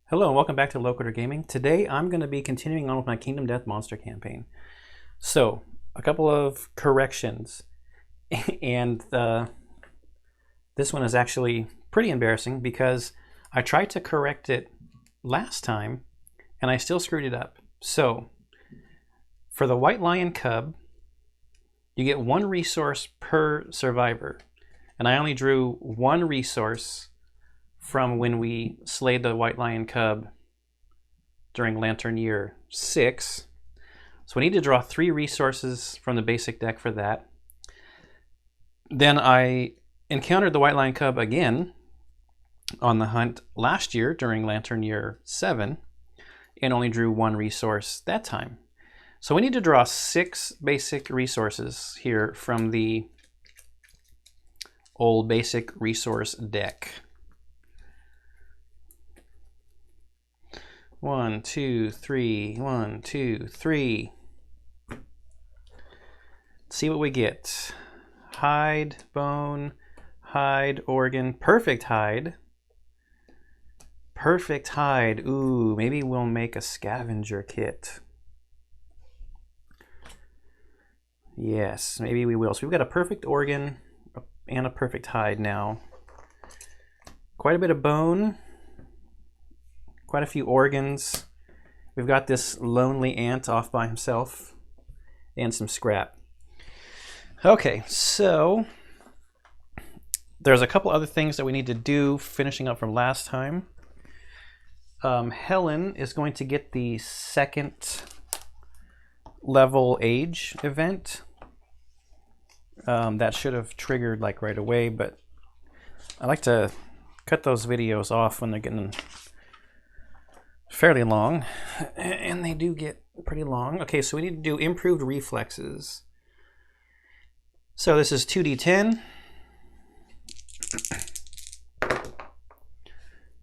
Hello and welcome back to Low Critter Gaming. Today I'm going to be continuing on with my Kingdom Death Monster campaign. So, a couple of corrections, and this one is actually pretty embarrassing because I tried to correct it last time and I still screwed it up. So, for the White Lion Cub, you get one resource per survivor, and I only drew one resource from when we slayed the White Lion Cub during Lantern Year 6. So we need to draw 3 resources from the basic deck for that. Then I encountered the White Lion Cub again on the hunt last year during Lantern Year 7 and only drew 1 resource that time. So we need to draw 6 basic resources here from the old basic resource deck. 1, 2, 3, 1, 2, 3. Let's see what we get. Hide, bone, hide, organ, perfect hide. Perfect hide. Ooh, maybe we'll make a scavenger kit. Yes, maybe we will. So we've got a perfect organ and a perfect hide now. Quite a bit of bone. Quite a few organs. We've got this lonely ant off by himself and some scrap. Okay, so there's a couple other things that we need to do finishing up from last time. Helen is going to get the 2nd level age event. That should have triggered like right away, but I like to cut those videos off when they're getting fairly long, and they do get pretty long. Okay, so we need to do improved reflexes. So this is 2d10.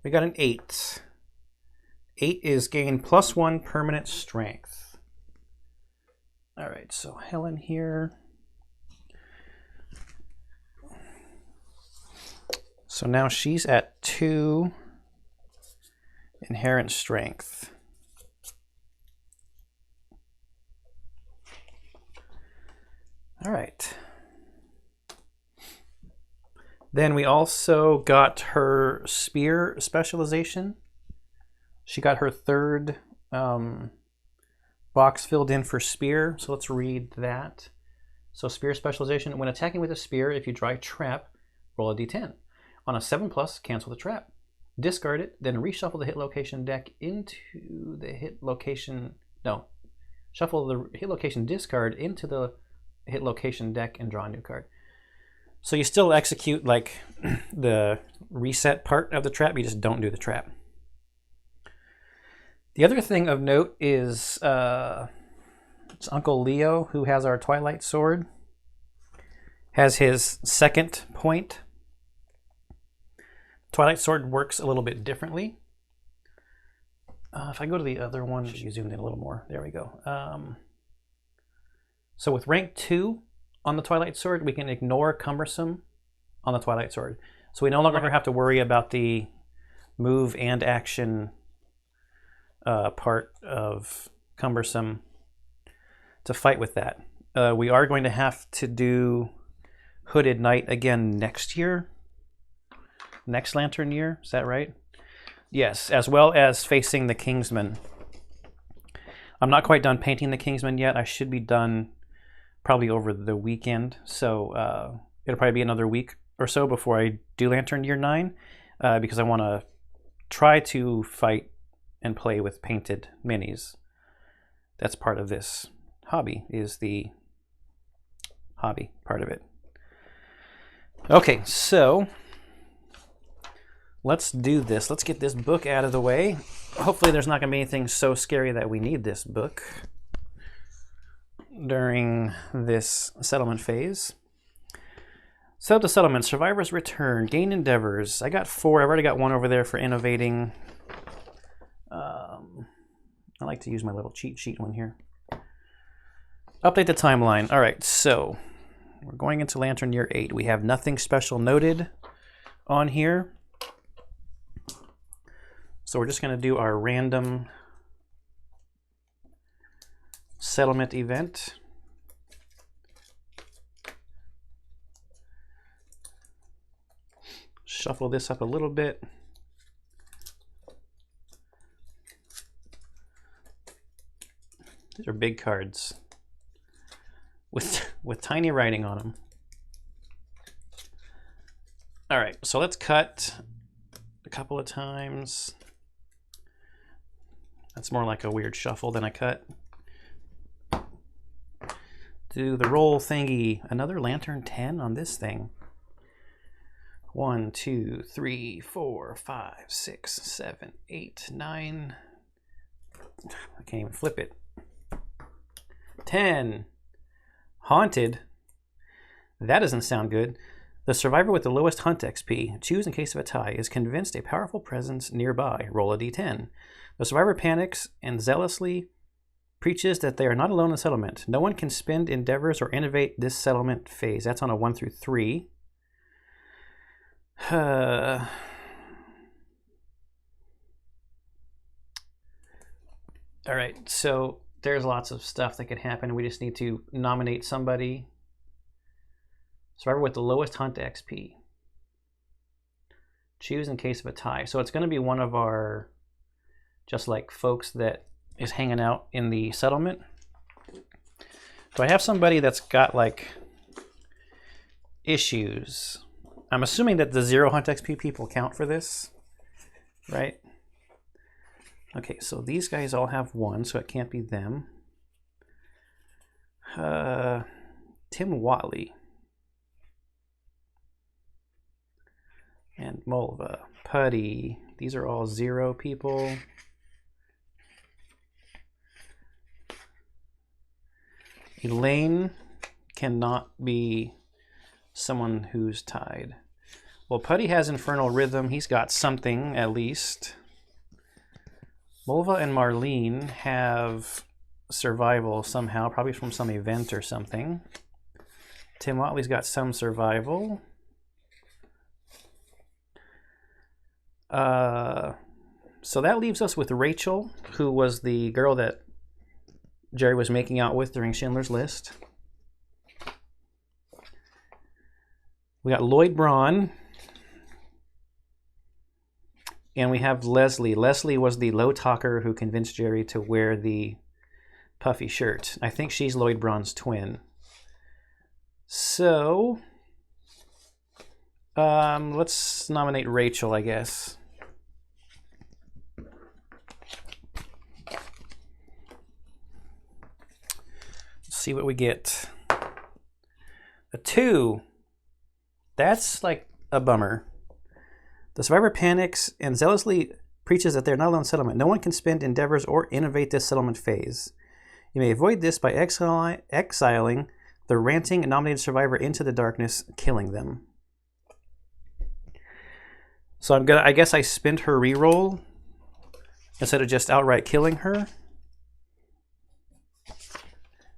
We got an 8. 8 is gain +1 permanent strength. All right, so Helen here. So now she's at 2 inherent strength. All right. Then we also got her spear specialization. She got her 3rd box filled in for spear. So let's read that. So spear specialization. When attacking with a spear, if you draw a trap, roll a d10. On a 7+, cancel the trap. Discard it, then reshuffle the hit location deck into the hit location. No, shuffle the hit location discard into the hit location deck and draw a new card. So you still execute like the reset part of the trap, you just don't do the trap. The other thing of note is it's Uncle Leo, who has our Twilight Sword, has his 2nd point. Twilight Sword works a little bit differently. If I go to the other one, you zoomed in a little more. There we go. So with rank 2 on the Twilight Sword, we can ignore Cumbersome on the Twilight Sword. So we no longer have to worry about the move and action part of Cumbersome to fight with that. We are going to have to do Hooded Knight again next year. Next Lantern Year, is that right? Yes, as well as facing the Kingsman. I'm not quite done painting the Kingsman yet. I should be done probably over the weekend, so it'll probably be another week or so before I do Lantern Year 9, because I want to try to fight and play with painted minis. That's part of this hobby, is the hobby part of it. Okay, so let's do this. Let's get this book out of the way. Hopefully there's not going to be anything so scary that we need this book during this settlement phase. So the settlement, survivors return, gain endeavors. I got 4. I've already got 1 over there for innovating. I like to use my little cheat sheet one here. Update the timeline. All right, so we're going into Lantern Year 8. We have nothing special noted on here. So we're just going to do our random settlement event. Shuffle this up a little bit. These are big cards with tiny writing on them. All right, so let's cut a couple of times. That's more like a weird shuffle than a cut. Do the roll thingy. Another lantern 10 on this thing. 1, 2, 3, 4, 5, 6, 7, 8, 9. I can't even flip it. 10. Haunted. That doesn't sound good. The survivor with the lowest hunt XP, choose in case of a tie, is convinced a powerful presence nearby. Roll a d10. The survivor panics and zealously preaches that they are not alone in the settlement. No one can spend endeavors or innovate this settlement phase. That's on a 1 through 3. All right, so there's lots of stuff that could happen. We just need to nominate somebody. Survivor with the lowest hunt XP. Choose in case of a tie. So it's going to be one of our just like folks that is hanging out in the settlement. Do I have somebody that's got like issues? I'm assuming that the 0 hunt XP people count for this, right? Okay, so these guys all have 1, so it can't be them. Tim Watley. And Mulva, Putty. These are all 0 people. Elaine cannot be someone who's tied. Well, Putty has Infernal Rhythm. He's got something, at least. Mulva and Marlene have survival somehow, probably from some event or something. Tim Watley's got some survival. So that leaves us with Rachel, who was the girl that Jerry was making out with during Schindler's List. We got Lloyd Braun. And we have Leslie. Leslie was the low talker who convinced Jerry to wear the puffy shirt. I think she's Lloyd Braun's twin. So, let's nominate Rachel, I guess. Let's see what we get. A 2. That's like a bummer. The survivor panics and zealously preaches that they're not alone in settlement. No one can spend endeavors or innovate this settlement phase. You may avoid this by exiling the ranting nominated survivor into the darkness, killing them. So I guess I spent her reroll instead of just outright killing her,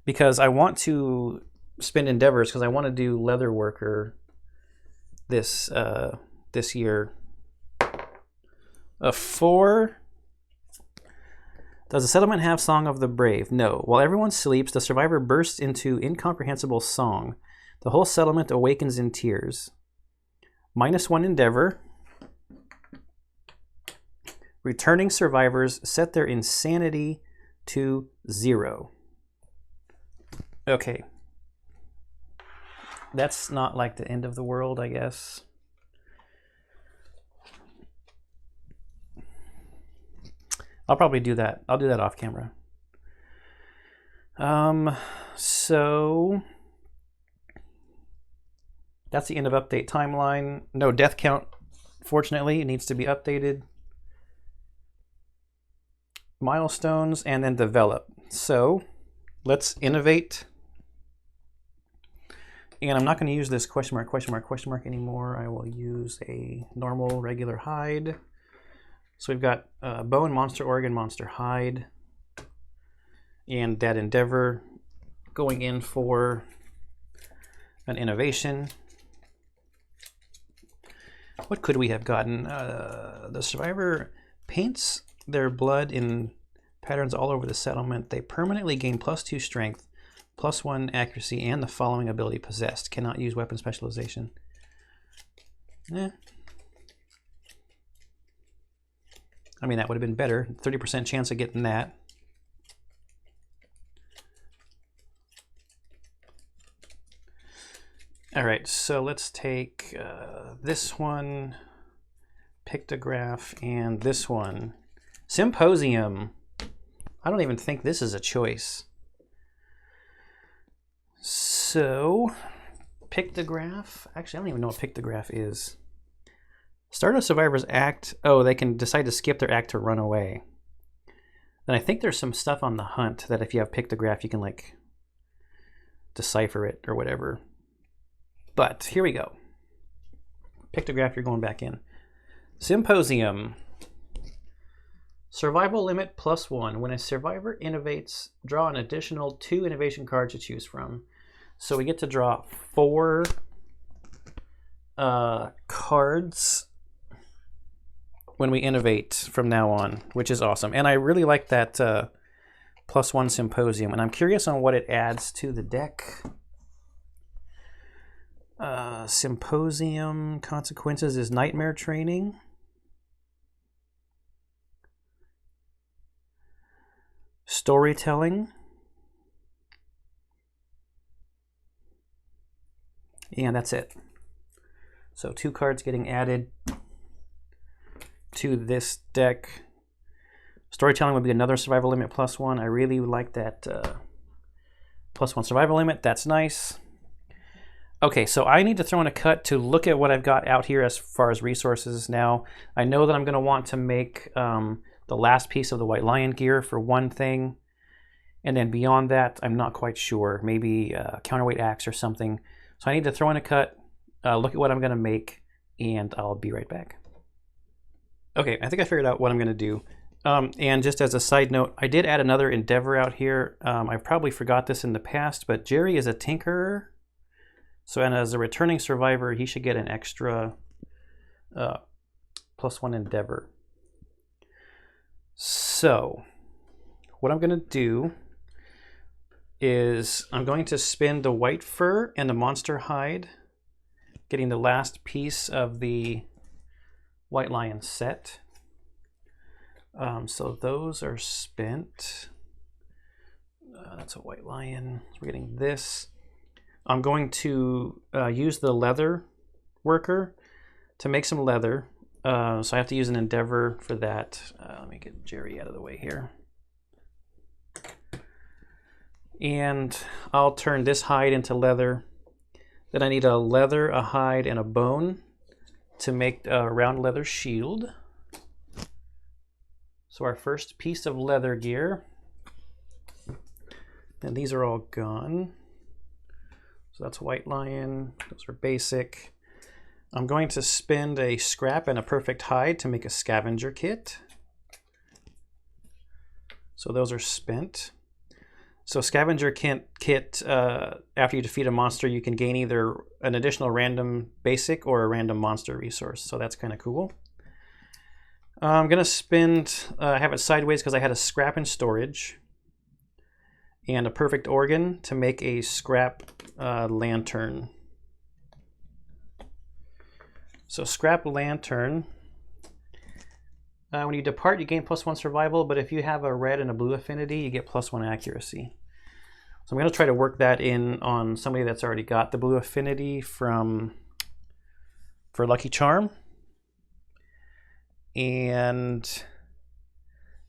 because I want to spend endeavors because I want to do leather worker this year. A 4. Does the settlement have Song of the Brave? No. While everyone sleeps, the survivor bursts into incomprehensible song. The whole settlement awakens in tears. -1 endeavor. Returning survivors set their insanity to 0. Okay. That's not like the end of the world, I guess. I'll probably do that. I'll do that off camera. So that's the end of update timeline. No death count, fortunately. It needs to be updated. Milestones and then develop. So let's innovate. And I'm not going to use this question mark anymore. I will use a normal regular hide. So we've got Bone, Monster, Oregon, Monster, Hide. And that endeavor going in for an innovation. What could we have gotten? The survivor Paints their blood in patterns all over the settlement. They permanently gain +2 strength, +1 accuracy, and the following ability possessed. Cannot use weapon specialization. Eh. I mean, that would have been better. 30% chance of getting that. All right, so let's take this one, Pictograph, and this one, Symposium. I don't even think this is a choice. So, Pictograph. Actually, I don't even know what Pictograph is. Start a survivor's act. Oh, they can decide to skip their act to run away. Then I think there's some stuff on the hunt that if you have Pictograph, you can like decipher it or whatever. But here we go. Pictograph, you're going back in. Symposium. Survival limit +1. When a survivor innovates, draw an additional 2 innovation cards to choose from. So we get to draw 4 cards when we innovate from now on, which is awesome. And I really like that +1 Symposium. And I'm curious on what it adds to the deck. Symposium consequences is nightmare training. Storytelling. And that's it. So 2 cards getting added to this deck. Storytelling would be another survival limit +1. I really like that +1 survival limit. That's nice. Okay, so I need to throw in a cut to look at what I've got out here as far as resources now. I know that I'm going to want to make the last piece of the White Lion gear for one thing. And then beyond that, I'm not quite sure. Maybe a counterweight axe or something. So I need to throw in a cut, look at what I'm going to make, and I'll be right back. Okay, I think I figured out what I'm going to do. And just as a side note, I did add another endeavor out here. I probably forgot this in the past, but Jerry is a tinkerer. So, and as a returning survivor, he should get an extra +1 endeavor. So, what I'm going to do is I'm going to spin the white fur and the monster hide, getting the last piece of the White Lion set. So those are spent. That's a White Lion. So we're getting this. I'm going to use the leather worker to make some leather. So I have to use an endeavor for that. Let me get Jerry out of the way here. And I'll turn this hide into leather. Then I need a leather, a hide, and a bone to make a round leather shield. So our first piece of leather gear. And these are all gone. So that's White Lion. Those are basic. I'm going to spend a scrap and a perfect hide to make a scavenger kit. So those are spent. So scavenger kit, after you defeat a monster, you can gain either an additional random basic or a random monster resource. So that's kind of cool. I'm going to spend, have it sideways because I had a scrap in storage. And a perfect organ to make a scrap lantern. So scrap lantern. When you depart, you gain +1 survival, but if you have a red and a blue affinity, you get +1 accuracy. So I'm going to try to work that in on somebody that's already got the blue affinity for Lucky Charm. And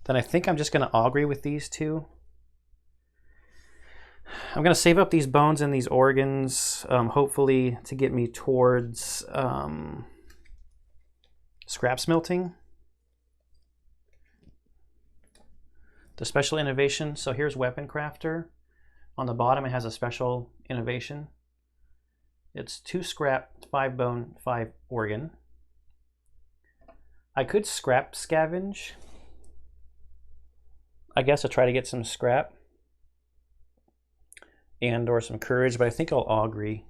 then I think I'm just going to augury with these two. I'm going to save up these bones and these organs, hopefully to get me towards scrap smelting. The special innovation. So here's Weapon Crafter. On the bottom, it has a special innovation. It's 2 scrap, 5 bone, 5 organ. I could scrap scavenge. I guess I'll try to get some scrap and or some courage, but I think I'll augury.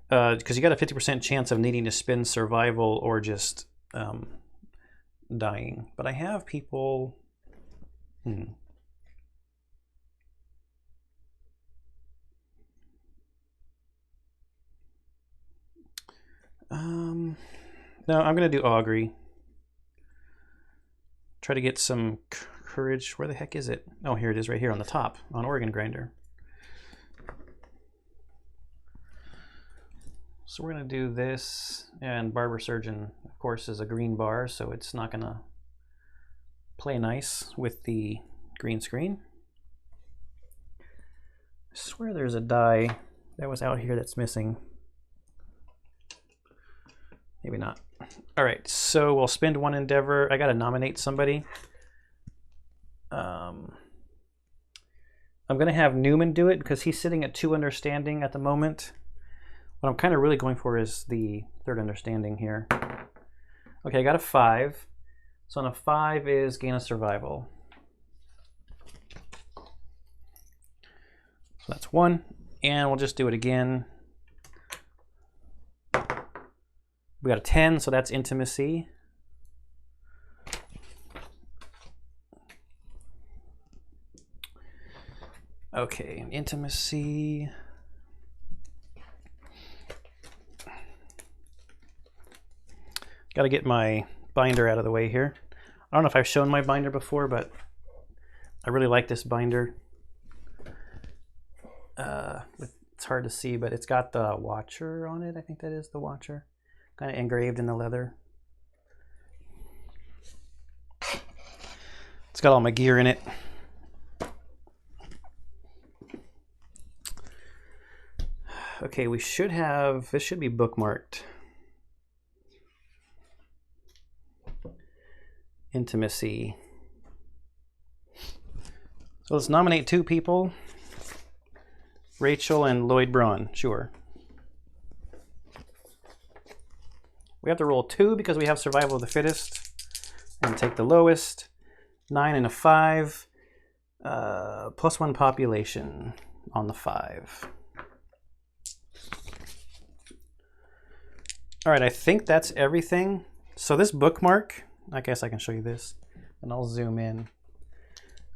Because you got a 50% chance of needing to spend survival or just dying, but I have people. No, I'm gonna do augury. Try to get some courage. Where the heck is it? Oh, here it is, right here on the top, on Organ Grinder. So we're gonna do this, and Barber Surgeon, of course, is a green bar, so it's not gonna play nice with the green screen. I swear there's a die that was out here that's missing. Maybe not. All right, so we'll spend one endeavor. I gotta nominate somebody. I'm gonna have Newman do it because he's sitting at 2 understanding at the moment. What I'm kind of really going for is the 3rd understanding here. Okay, I got a 5. So on a 5 is gain a survival. So that's 1, and we'll just do it again. We got a 10, so that's intimacy. Okay, intimacy. Got to get my binder out of the way here. I don't know if I've shown my binder before, but I really like this binder. It's hard to see, but it's got the Watcher on it. I think that is the Watcher. Kind of engraved in the leather. It's got all my gear in it. Okay, we should have, this should be bookmarked. Intimacy. So let's nominate 2 people. Rachel and Lloyd Braun, sure. We have to roll 2 because we have survival of the fittest. And take the lowest. 9 and a 5. +1 population on the 5. All right, I think that's everything. So this bookmark, I guess I can show you this, and I'll zoom in.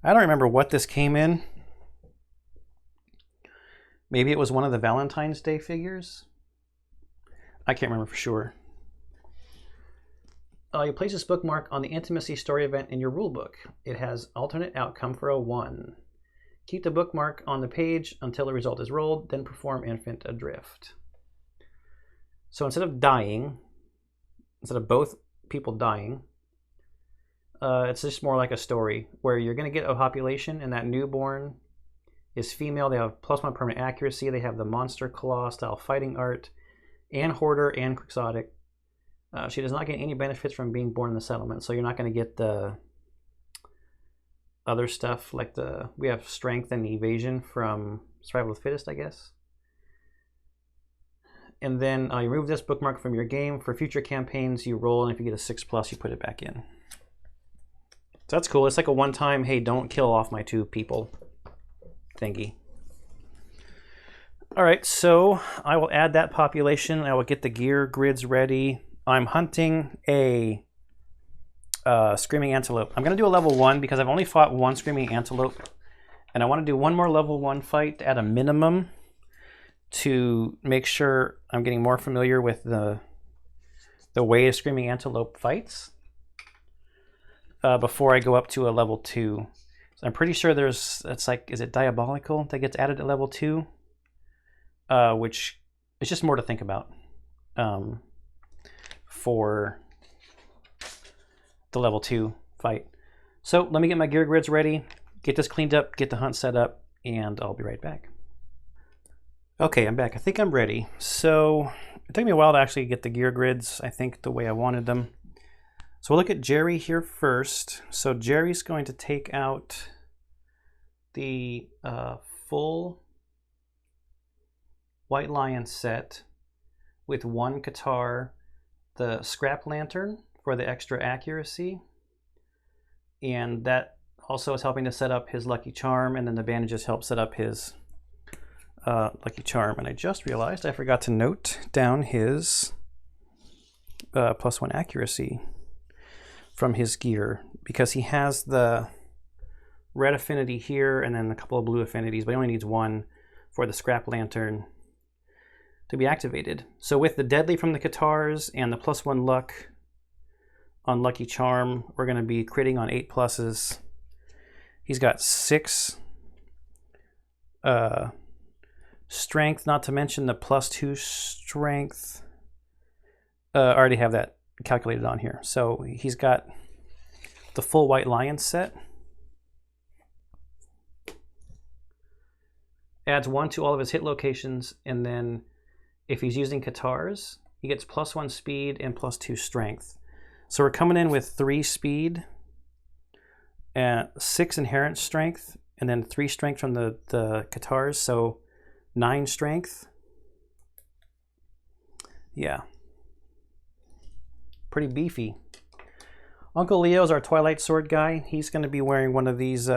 I don't remember what this came in. Maybe it was one of the Valentine's Day figures. I can't remember for sure. You place this bookmark on the intimacy story event in your rulebook. It has alternate outcome for a 1. Keep the bookmark on the page until the result is rolled, then perform Infant Adrift. So instead of dying, instead of both people dying, it's just more like a story where you're going to get a population, and that newborn is female. They have +1 permanent accuracy. They have the monster claw style fighting art, and hoarder and quixotic. She does not get any benefits from being born in the settlement, so you're not going to get the other stuff like we have strength and evasion from survival of the fittest, I guess. And then you remove this bookmark from your game. For future campaigns, you roll, and if you get a 6+, you put it back in. So that's cool. It's like a one-time, hey, don't kill off my 2 people thingy. All right, so I will add that population. I will get the gear grids ready. I'm hunting a Screaming Antelope. I'm going to do a level 1 because I've only fought 1 Screaming Antelope. And I want to do 1 more level 1 fight at a minimum to make sure I'm getting more familiar with the way a Screaming Antelope fights before I go up to a level 2. So I'm pretty sure it's like, is it Diabolical that gets added at level 2? Which is just more to think about for the level 2 fight. So let me get my gear grids ready, get this cleaned up, get the hunt set up, and I'll be right back. Okay, I'm back. I think I'm ready. So it took me a while to actually get the gear grids, I think, the way I wanted them. So we'll look at Jerry here first. So Jerry's going to take out the full White Lion set with 1 Qatar, the Scrap Lantern for the extra accuracy, and that also is helping to set up his Lucky Charm, and then the bandages help set up his Lucky Charm. And I just realized I forgot to note down his +1 accuracy. from his gear, because he has the red affinity here and then a couple of blue affinities, but he only needs one for the scrap lantern to be activated. So with the deadly from the Katars and the +1 luck on Lucky Charm, we're going to be critting on 8 pluses. He's got 6 strength, not to mention the +2 strength. I already have that calculated on here. So he's got the full White Lion set. Adds 1 to all of his hit locations, and then if he's using Katars, he gets +1 speed and +2 strength. So we're coming in with 3 speed, and 6 inherent strength, and then 3 strength from the Katars, so 9 strength. Yeah. Pretty beefy. Uncle Leo's our Twilight Sword guy. He's going to be wearing one of these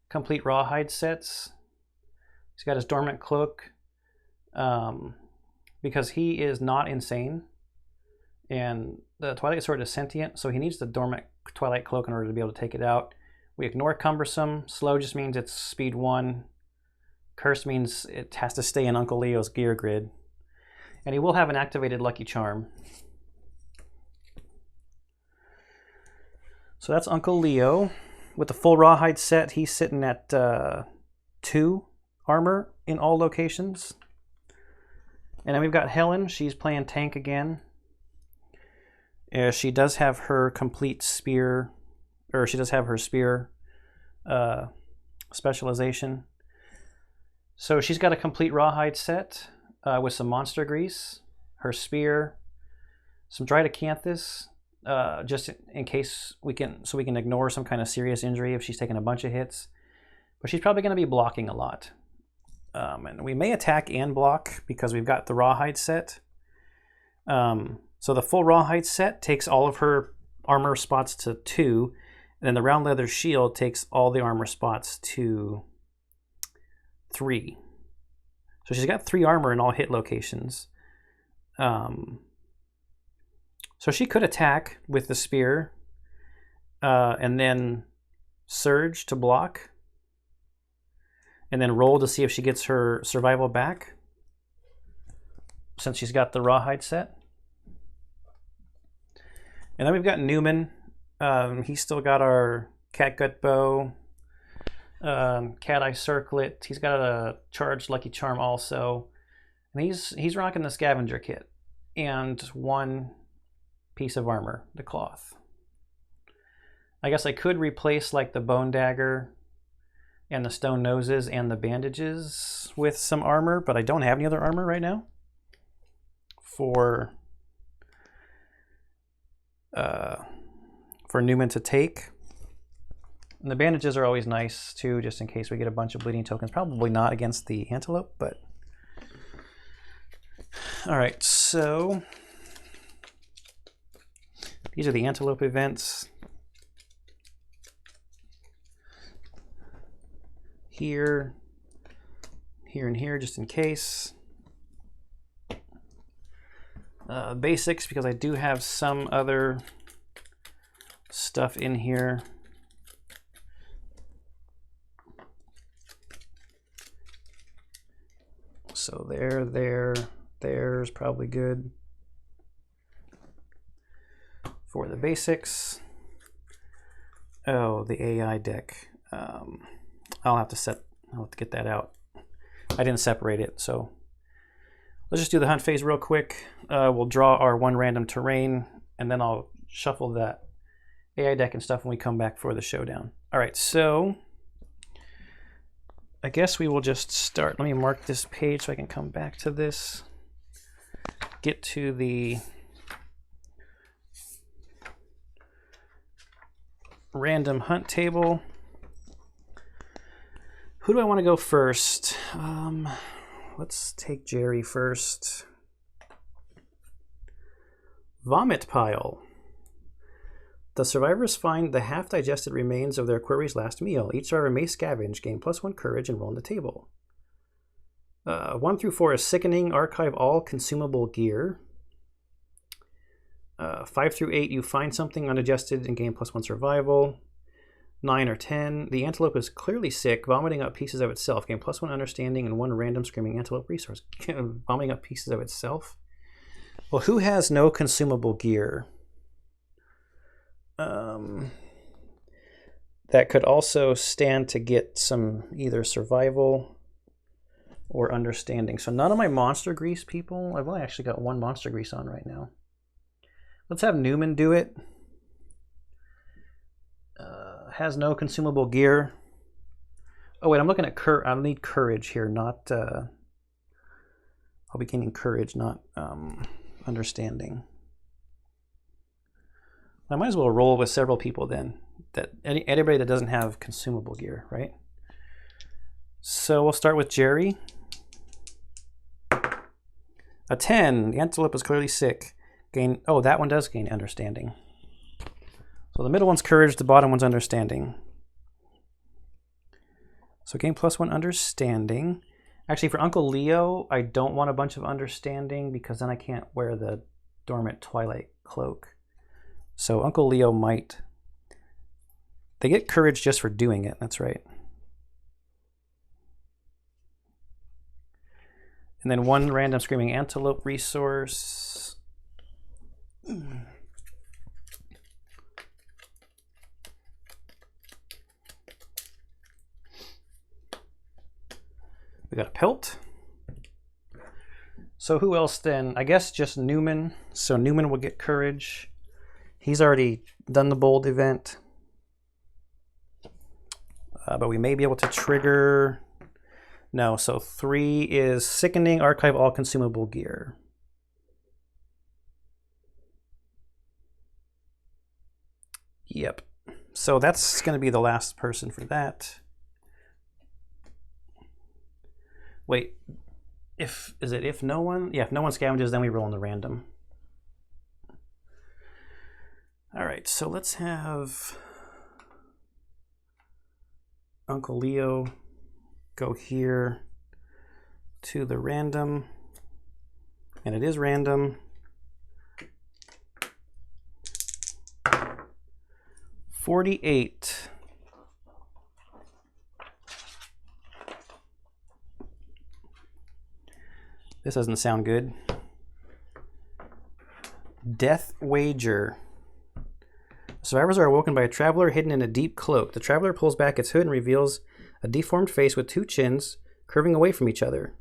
complete rawhide sets. He's got his dormant cloak because he is not insane, and the Twilight Sword is sentient, so he needs the dormant Twilight Cloak in order to be able to take it out. We ignore cumbersome. Slow just means it's speed 1. Curse means it has to stay in Uncle Leo's gear grid. And he will have an activated Lucky Charm. So that's Uncle Leo. With the full rawhide set, he's sitting at 2 armor in all locations. And then we've got Helen. She's playing tank again. She does have her complete spear, or she does have her spear specialization. So she's got a complete rawhide set with some monster grease, her spear, some dried acanthus, just in case we can ignore some kind of serious injury if she's taking a bunch of hits. But she's probably going to be blocking a lot. And we may attack and block because we've got the rawhide set. So the full rawhide set takes all of her armor spots to 2, and then the round leather shield takes all the armor spots to 3. So she's got 3 armor in all hit locations. So she could attack with the spear and then surge to block, and then roll to see if she gets her survival back, since she's got the rawhide set. And then we've got Newman. He's still got our catgut bow, cat eye circlet. He's got a charged Lucky Charm also, and he's rocking the scavenger kit and 1 piece of armor, the cloth. I guess I could replace like the bone dagger and the stone noses and the bandages with some armor, but I don't have any other armor right now for Newman to take. And the bandages are always nice too, just in case we get a bunch of bleeding tokens. Probably not against the antelope, but all right. So these are the antelope events. Here, and here, just in case. Basics, because I do have some other stuff in here. So there's probably good for the basics. Oh, the AI deck. I'll have to get that out. I didn't separate it, so let's just do the hunt phase real quick. We'll draw our 1 random terrain, and then I'll shuffle that AI deck and stuff when we come back for the showdown. All right, so I guess we will just start. Let me mark this page so I can come back to this. Get to the random hunt table. Who do I want to go first? Let's take Jerry first. Vomit pile. The survivors find the half-digested remains of their quarry's last meal. Each survivor may scavenge, gain +1 courage, and roll on the table. 1 through 4 is sickening. Archive all consumable gear. 5 through 8, you find something unadjusted and gain +1 survival. 9 or 10, the antelope is clearly sick, vomiting up pieces of itself. Gain +1 understanding and 1 random screaming antelope resource. Vomiting up pieces of itself? Well, who has no consumable gear? That could also stand to get some either survival or understanding. So none of my monster grease people. I've only actually got 1 monster grease on right now. Let's have Newman do it. Has no consumable gear. Oh wait, I'm looking at I'll need courage here, not I'll be gaining courage, not understanding. I might as well roll with several people then. Anybody that doesn't have consumable gear, right? So we'll start with Jerry. A 10. The antelope is clearly sick. Oh, that one does gain understanding. So the middle one's courage, the bottom one's understanding. So gain +1 understanding. Actually, for Uncle Leo, I don't want a bunch of understanding because then I can't wear the dormant twilight cloak. So Uncle Leo might. They get courage just for doing it, that's right. And then 1 random screaming antelope resource. We got a pelt. So who else then? I guess just Newman. So Newman will get courage. He's already done the bold event. But we may be able to trigger... No, so 3 is sickening, archive all consumable gear. Yep. So that's going to be the last person for that. Wait, if no one? Yeah, if no one scavenges, then we roll in the random. All right, so let's have Uncle Leo go here to the random, and it is random. 48. This doesn't sound good. Death Wager. Survivors are awoken by a traveler hidden in a deep cloak. The traveler pulls back its hood and reveals a deformed face with 2 chins curving away from each other.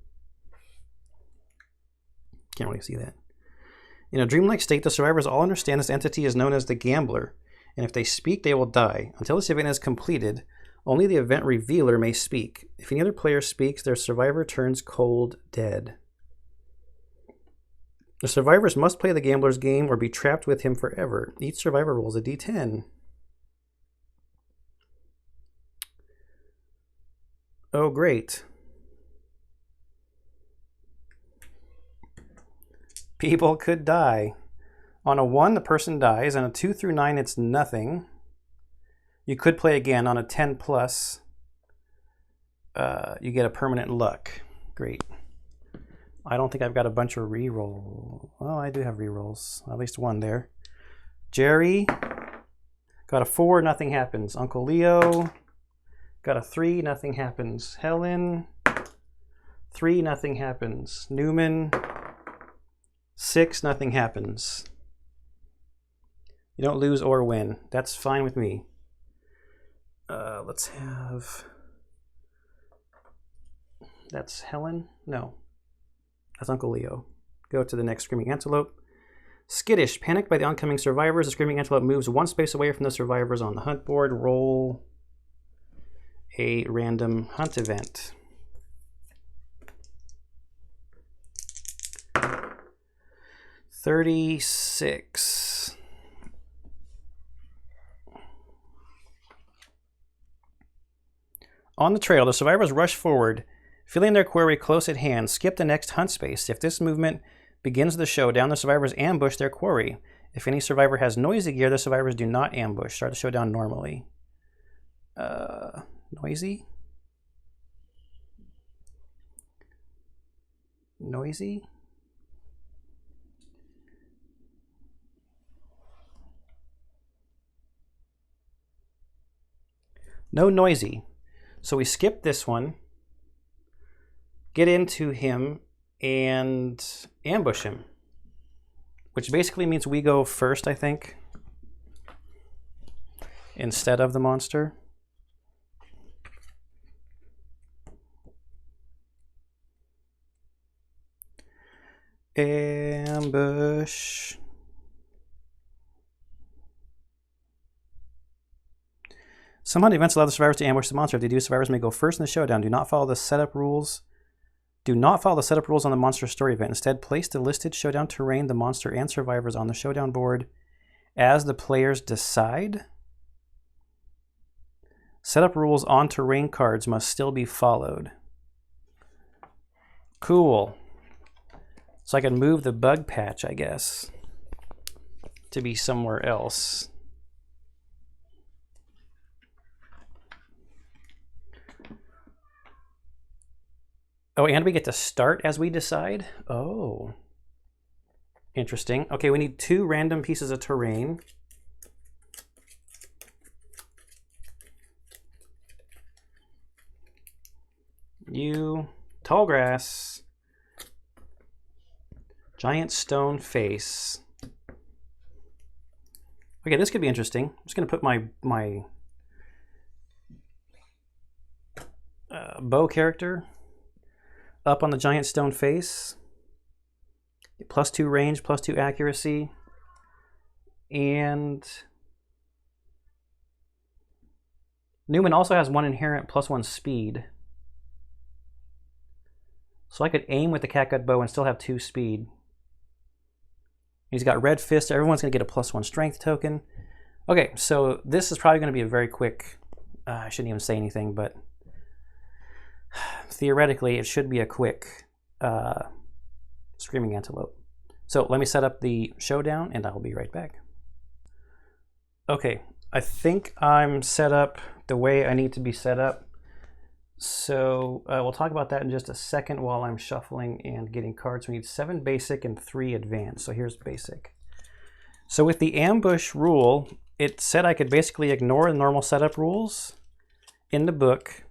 Can't really see that. In a dreamlike state, the survivors all understand this entity is known as the Gambler, and if they speak, they will die. Until this event is completed, only the event revealer may speak. If any other player speaks, their survivor turns cold dead. The survivors must play the Gambler's game or be trapped with him forever. Each survivor rolls a d10. Oh, great. People could die. On a 1, the person dies. On a 2 through 9, it's nothing. You could play again. On a 10 plus, you get a permanent luck. Great. I don't think I've got a bunch of reroll. Oh, I do have rerolls. At least 1 there. Jerry got a 4, nothing happens. Uncle Leo got a 3, nothing happens. Helen, 3, nothing happens. Newman, 6, nothing happens. You don't lose or win. That's fine with me. Let's have... That's Helen? No. That's Uncle Leo. Go to the next Screaming Antelope. Skittish. Panicked by the oncoming survivors, the Screaming Antelope moves 1 space away from the survivors on the hunt board. Roll a random hunt event. $36. On the trail, the survivors rush forward, feeling their quarry close at hand. Skip the next hunt space. If this movement begins the showdown, the survivors ambush their quarry. If any survivor has noisy gear, the survivors do not ambush. Start the showdown normally. Noisy? Noisy? No noisy. So we skip this one, get into him, and ambush him. Which basically means we go first, I think, instead of the monster. Ambush. Somehow the events allow the survivors to ambush the monster. If they do, survivors may go first in the showdown. Do not follow the setup rules. Do not follow the setup rules on the monster story event. Instead, place the listed showdown terrain, the monster, and survivors on the showdown board as the players decide. Setup rules on terrain cards must still be followed. Cool. So I can move the bug patch, I guess, to be somewhere else. Oh, and we get to start as we decide? Oh. Interesting. Okay, we need 2 random pieces of terrain. Tall grass. Giant stone face. Okay, this could be interesting. I'm just going to put my bow character up on the giant stone face. +2 range, +2 accuracy. And Newman also has 1 inherent +1 speed. So I could aim with the catgut bow and still have 2 speed. He's got red fist. Everyone's going to get a +1 strength token. Okay, so this is probably going to be a very quick... I shouldn't even say anything, but theoretically it should be a quick Screaming Antelope. So let me set up the showdown and I'll be right back. Okay, I think I'm set up the way I need to be set up. So we'll talk about that in just a second while I'm shuffling and getting cards. We need 7 basic and 3 advanced. So here's basic. So with the ambush rule, it said I could basically ignore the normal setup rules in the book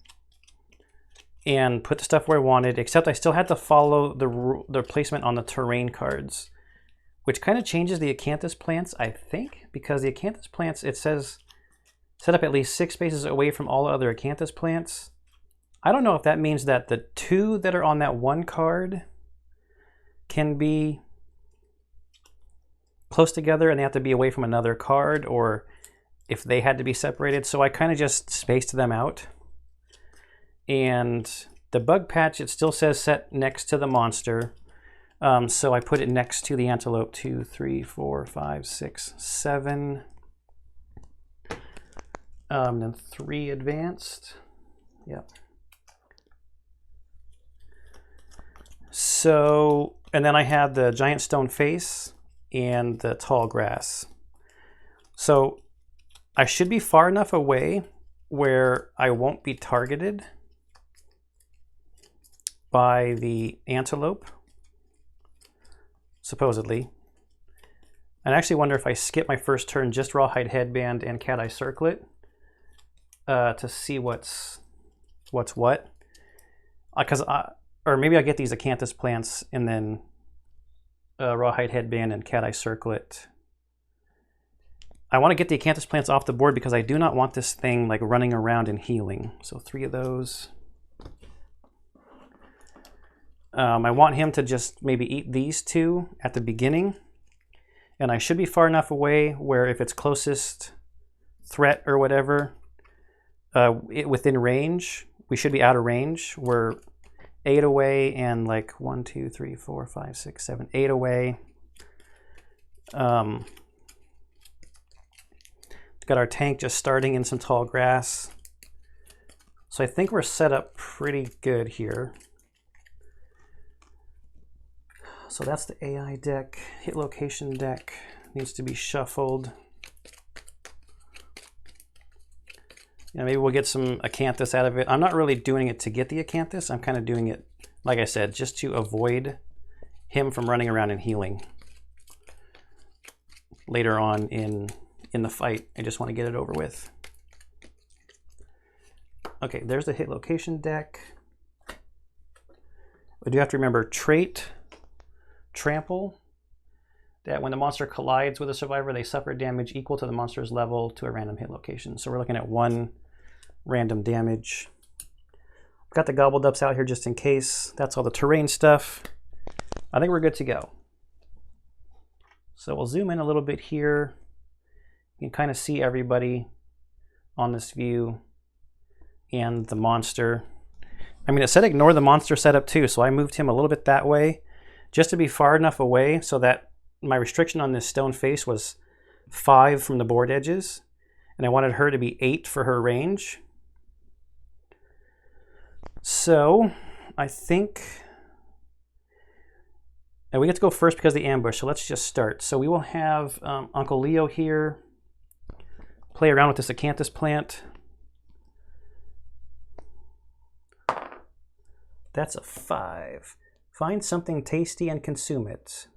and put the stuff where I wanted, except I still had to follow the placement on the terrain cards, which kind of changes the acanthus plants, I think, because the acanthus plants, it says set up at least 6 spaces away from all other acanthus plants. I don't know if that means that the 2 that are on that one card can be close together and they have to be away from another card, or if they had to be separated. So I kind of just spaced them out. And the bug patch, it still says set next to the monster. So I put it next to the antelope. 2, 3, 4, 5, 6, 7. Then 3 advanced. Yep. So, and then I have the giant stone face and the tall grass. So I should be far enough away where I won't be targeted by the antelope, supposedly. I actually wonder if I skip my first turn, just rawhide headband and cat eye circlet to see what's what. Or maybe I get these acanthus plants and then rawhide headband and cat eye circlet. I want to get the acanthus plants off the board because I do not want this thing like running around and healing. So 3 of those. I want him to just maybe eat these 2 at the beginning. And I should be far enough away where if it's closest threat or whatever, within range, we should be out of range. We're 8 away and like 1, 2, 3, 4, 5, 6, 7, 8 away. Got our tank just starting in some tall grass. So I think we're set up pretty good here. So that's the AI deck. Hit location deck needs to be shuffled. Yeah, maybe we'll get some acanthus out of it. I'm not really doing it to get the acanthus. I'm kind of doing it, like I said, just to avoid him from running around and healing later on in the fight. I just want to get it over with. Okay, there's the hit location deck. We do have to remember trait, trample, that when the monster collides with a survivor, they suffer damage equal to the monster's level to a random hit location. So we're looking at 1 random damage. I've got the gobbled ups out here just in case. That's all the terrain stuff. I think we're good to go. So we'll zoom in a little bit here. You can kind of see everybody on this view and the monster. I mean, it said ignore the monster setup too, so I moved him a little bit that way just to be far enough away so that my restriction on this stone face was 5 from the board edges, and I wanted her to be 8 for her range. So I think we get to go first because of the ambush, so let's just start. So we will have Uncle Leo here play around with this acanthus plant. That's a 5. Find something tasty and consume it.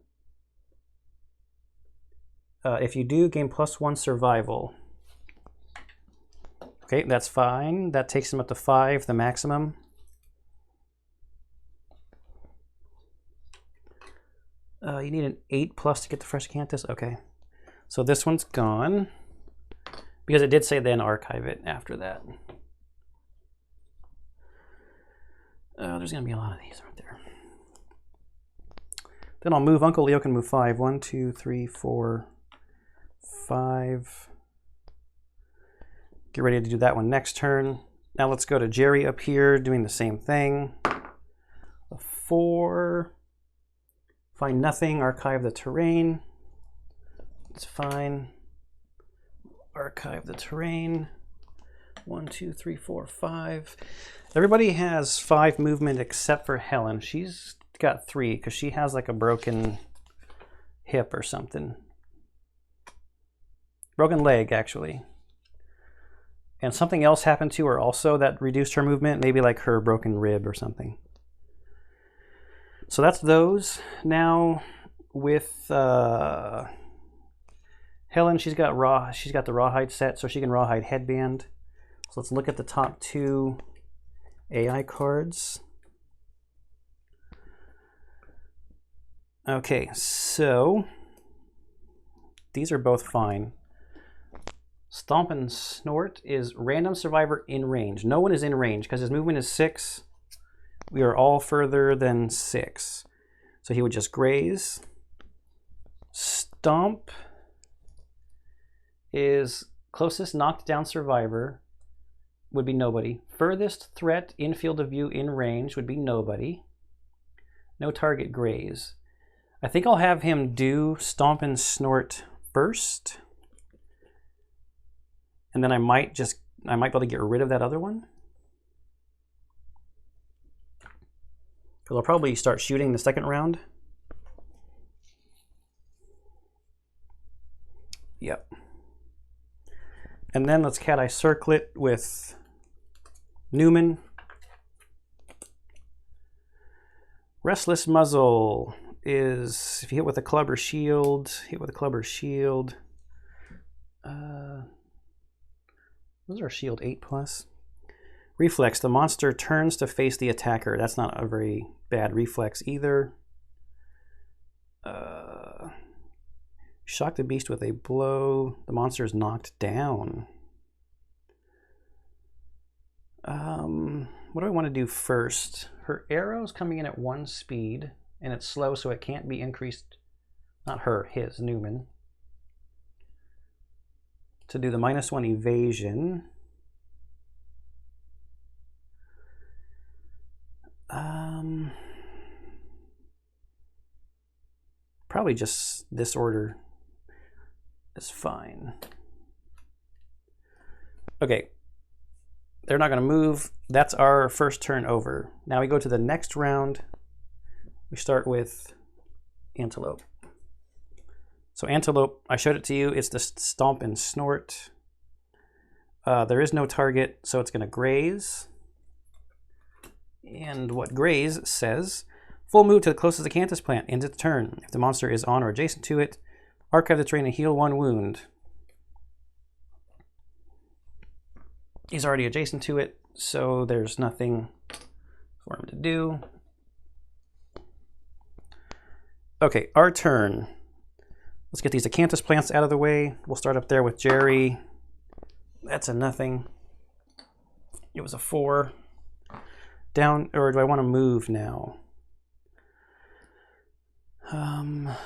If you do, gain +1 survival. Okay, that's fine. That takes him up to 5, the maximum. You need an 8+ to get the fresh acanthus. Okay, so this one's gone because it did say then archive it after that. There's going to be a lot of these, aren't there? Then I'll move. Uncle Leo can move 5. 1, 2, 3, 4, 5. Get ready to do that one next turn. Now let's go to Jerry up here doing the same thing. A 4. Find nothing. Archive the terrain. It's fine. Archive the terrain. 1, 2, 3, 4, 5. Everybody has 5 movement except for Helen. She's got 3 because she has like a broken hip or something. Broken leg, actually. And something else happened to her also that reduced her movement, maybe like her broken rib or something. So that's those. Now with Helen, she's got the rawhide set, so she can rawhide headband. So let's look at the top 2 AI cards. Okay, so these are both fine. Stomp and Snort is random survivor in range. No one is in range because his movement is 6. We are all further than 6. So he would just graze. Stomp is closest knocked down survivor would be nobody. Furthest threat in field of view in range would be nobody. No target graze. I think I'll have him do Stomp and Snort first. And then I might be able to get rid of that other one. Because I'll probably start shooting the second round. Yep. And then let's Cat Eye Circlet with Newman. Restless Muzzle is if you hit with a club or shield, those are shield 8+. Reflex, the monster turns to face the attacker. That's not a very bad reflex either. Shock the beast with a blow. The monster is knocked down. What do I want to do first? Her arrow's coming in at 1 speed, and it's slow, so it can't be increased. Not her, his, Newman. To do the -1 evasion. Probably just this order is fine. Okay, they're not going to move. That's our first turn over. Now we go to the next round. We start with Antelope. So Antelope, I showed it to you. It's the Stomp and Snort. There is no target, so it's going to graze. And what graze says, full move to the closest acanthus plant, end its turn. If the monster is on or adjacent to it, archive the terrain and heal 1 wound. He's already adjacent to it, so there's nothing for him to do. Okay, our turn. Let's get these acanthus plants out of the way. We'll start up there with Jerry. That's a nothing. It was a 4. Down, or do I want to move now? 1,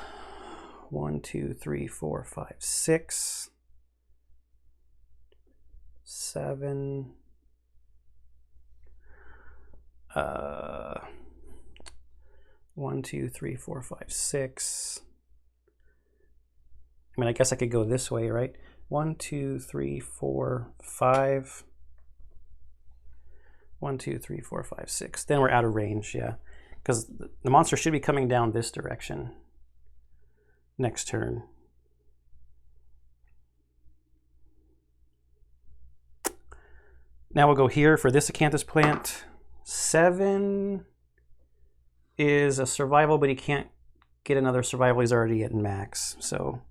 2, 3, 4, 5, 6, 7. 1, 2, 3, 4, 5, 6. I mean, I guess I could go this way, right? 1, 2, 3, 4, 5. 1, 2, 3, 4, 5, 6. Then we're out of range, yeah. Because the monster should be coming down this direction next turn. Now we'll go here for this acanthus plant. 7 is a survival, but he can't get another survival. He's already at max, so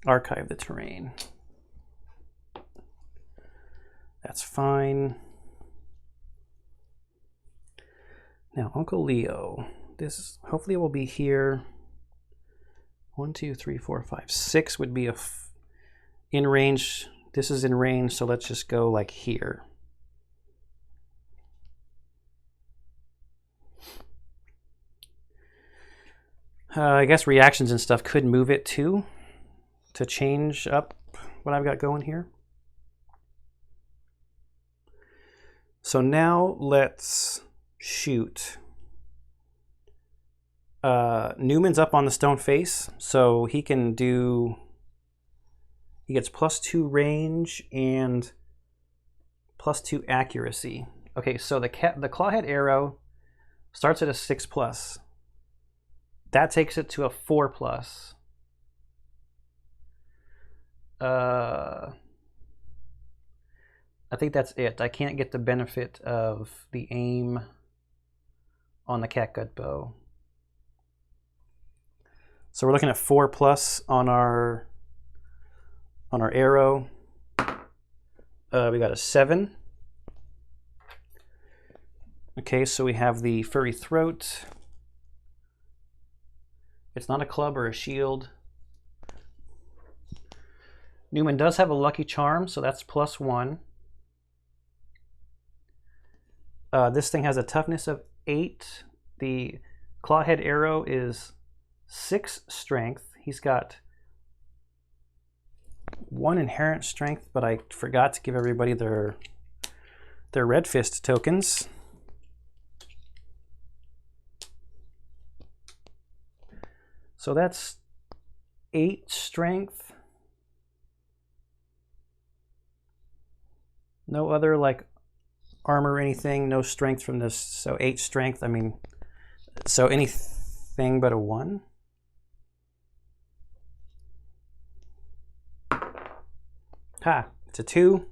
archive the terrain. That's fine. Now, Uncle Leo. This hopefully will be here. 1, 2, 3, 4, 5, 6 would be in range. This is in range, so let's just go like here. I guess reactions and stuff could move it too, to change up what I've got going here. So now let's shoot. Newman's up on the stone face, so he can do, he gets +2 range and +2 accuracy. Okay, so the clawhead arrow starts at a 6+. That takes it to a 4+. I think that's it. I can't get the benefit of the aim on the catgut bow. So we're looking at 4+ on our arrow. We got a 7. Okay, so we have the furry throat. It's not a club or a shield. Newman does have a lucky charm, so that's +1. This thing has a toughness of 8. The clawhead arrow is 6 strength. He's got 1 inherent strength, but I forgot to give everybody their red fist tokens. So that's 8 strength. No other like armor or anything, no strength from this. So 8 strength, I mean, so anything but a 1. Ha, it's a 2.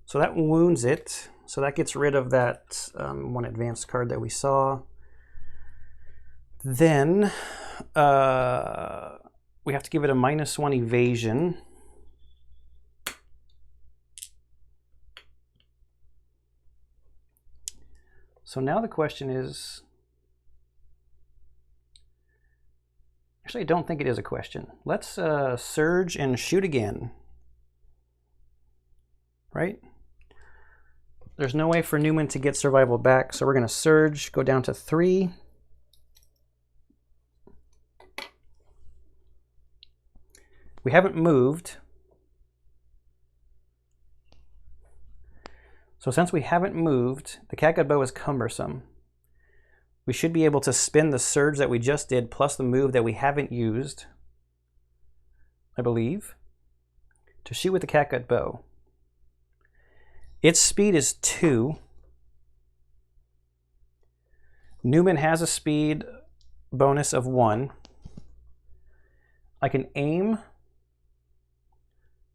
So that wounds it. So that gets rid of that 1 advanced card that we saw. Then we have to give it a -1 evasion. So now the question is, actually I don't think it is a question. Let's surge and shoot again, right? There's no way for Newman to get survival back, so we're going to surge, go down to 3. We haven't moved. So since we haven't moved, the catgut bow is cumbersome. We should be able to spin the surge that we just did plus the move that we haven't used, I believe, to shoot with the catgut bow. Its speed is 2. Newman has a speed bonus of 1. I can aim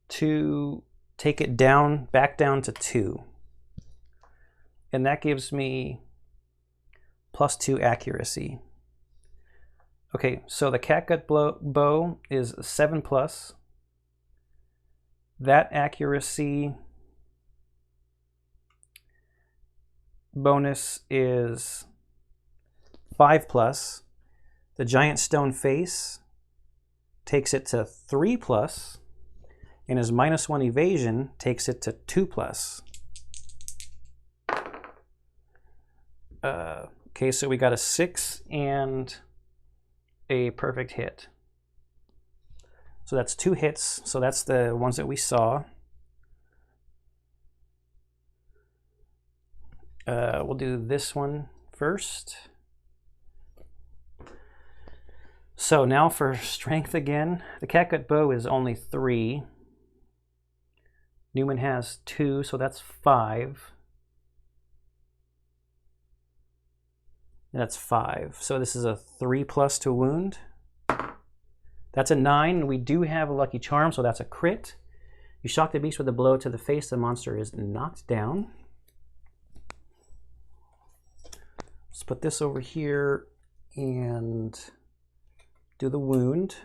to take it down, back down to 2. And that gives me +2 accuracy. Okay, so the catgut bow is 7+. That accuracy bonus is 5+. The giant stone face takes it to 3+, and his -1 evasion takes it to 2+. Okay, so we got a 6 and a perfect hit. So that's 2 hits. So that's the ones that we saw. We'll do this one first. So now for strength again. The catgut bow is only 3. Newman has 2, so that's 5. And that's 5. So this is a 3+ to wound. That's a 9. We do have a lucky charm, so that's a crit. You shock the beast with a blow to the face. The monster is knocked down. Let's put this over here and do the wound.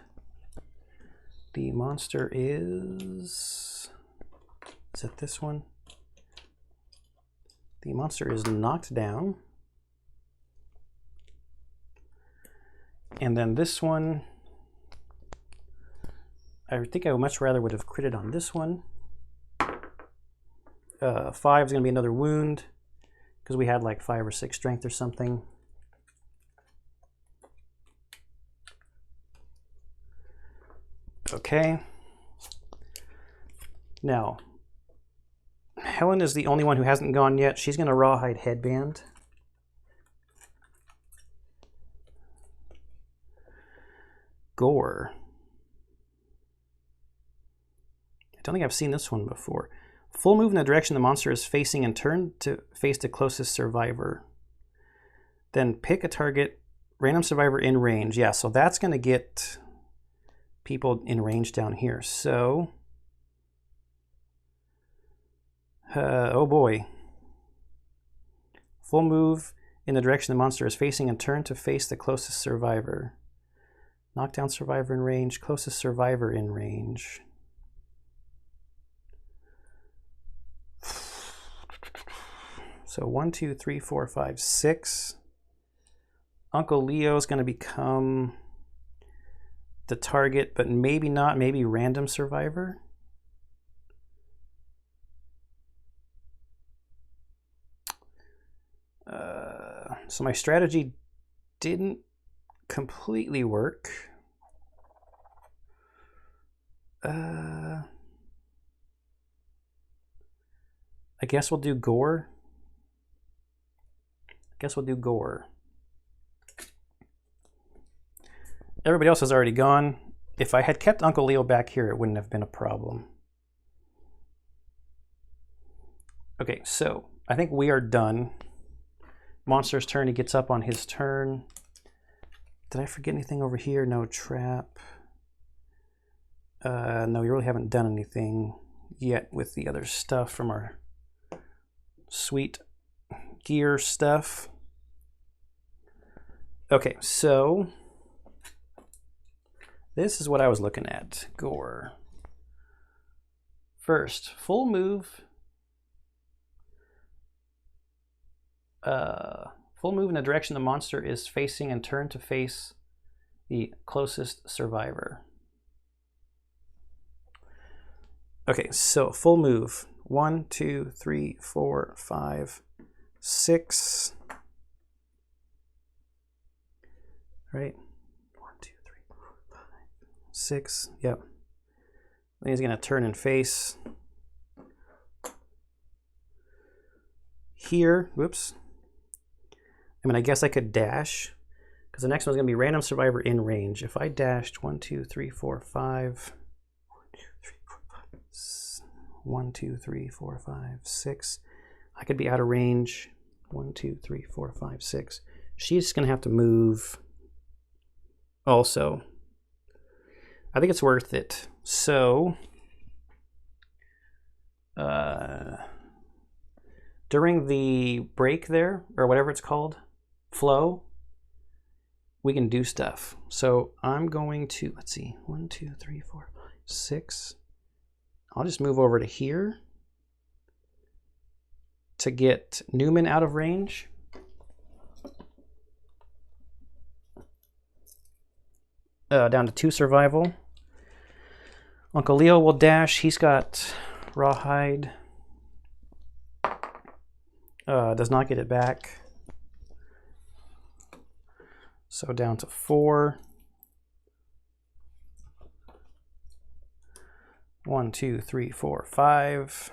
The monster is it this one? The monster is knocked down. And then this one, I think I much rather would have critted on this one. 5 is going to be another wound because we had like 5 or 6 strength or something. Okay. Now, Helen is the only one who hasn't gone yet. She's going to rawhide headband. Gore. I don't think I've seen this one before. Full move in the direction the monster is facing and turn to face the closest survivor. Then pick a target, random survivor in range. Yeah, so that's going to get people in range down here. So, oh boy. Full move in the direction the monster is facing and turn to face the closest survivor. Knockdown survivor in range, closest survivor in range. So 1, 2, 3, 4, 5, 6. Uncle Leo is going to become the target, but maybe not, maybe random survivor. So my strategy didn't completely work. I guess we'll do gore. Everybody else has already gone. If I had kept Uncle Leo back here, it wouldn't have been a problem. Okay, so I think we are done. Monster's turn, he gets up on his turn. Did I forget anything over here? No trap. No, we really haven't done anything yet with the other stuff from our sweet gear stuff. Okay, so this is what I was looking at. Gore. First, full move. Full move in the direction the monster is facing and turn to face the closest survivor. Okay, so full move. 1, 2, 3, 4, 5, 6. Right? 1, 2, 3, 4, 5, 6. Yep. Then he's going to turn and face here. Whoops. I mean, I guess I could dash because the next one's going to be random survivor in range. If I dashed 1, 2, 3, 4, 5. 1, 2, 3, 4, 5, 6. I could be out of range. 1, 2, 3, 4, 5, 6. She's going to have to move also. I think it's worth it. So, during the break there, or whatever it's called, flow, we can do stuff. So I'm going to, let's see, 1, 2, 3, 4, 5, 6. I'll just move over to here to get Newman out of range. Down to 2 survival. Uncle Leo will dash. He's got Rawhide. Does not get it back. So down to 4. 1, 2, 3, 4, 5.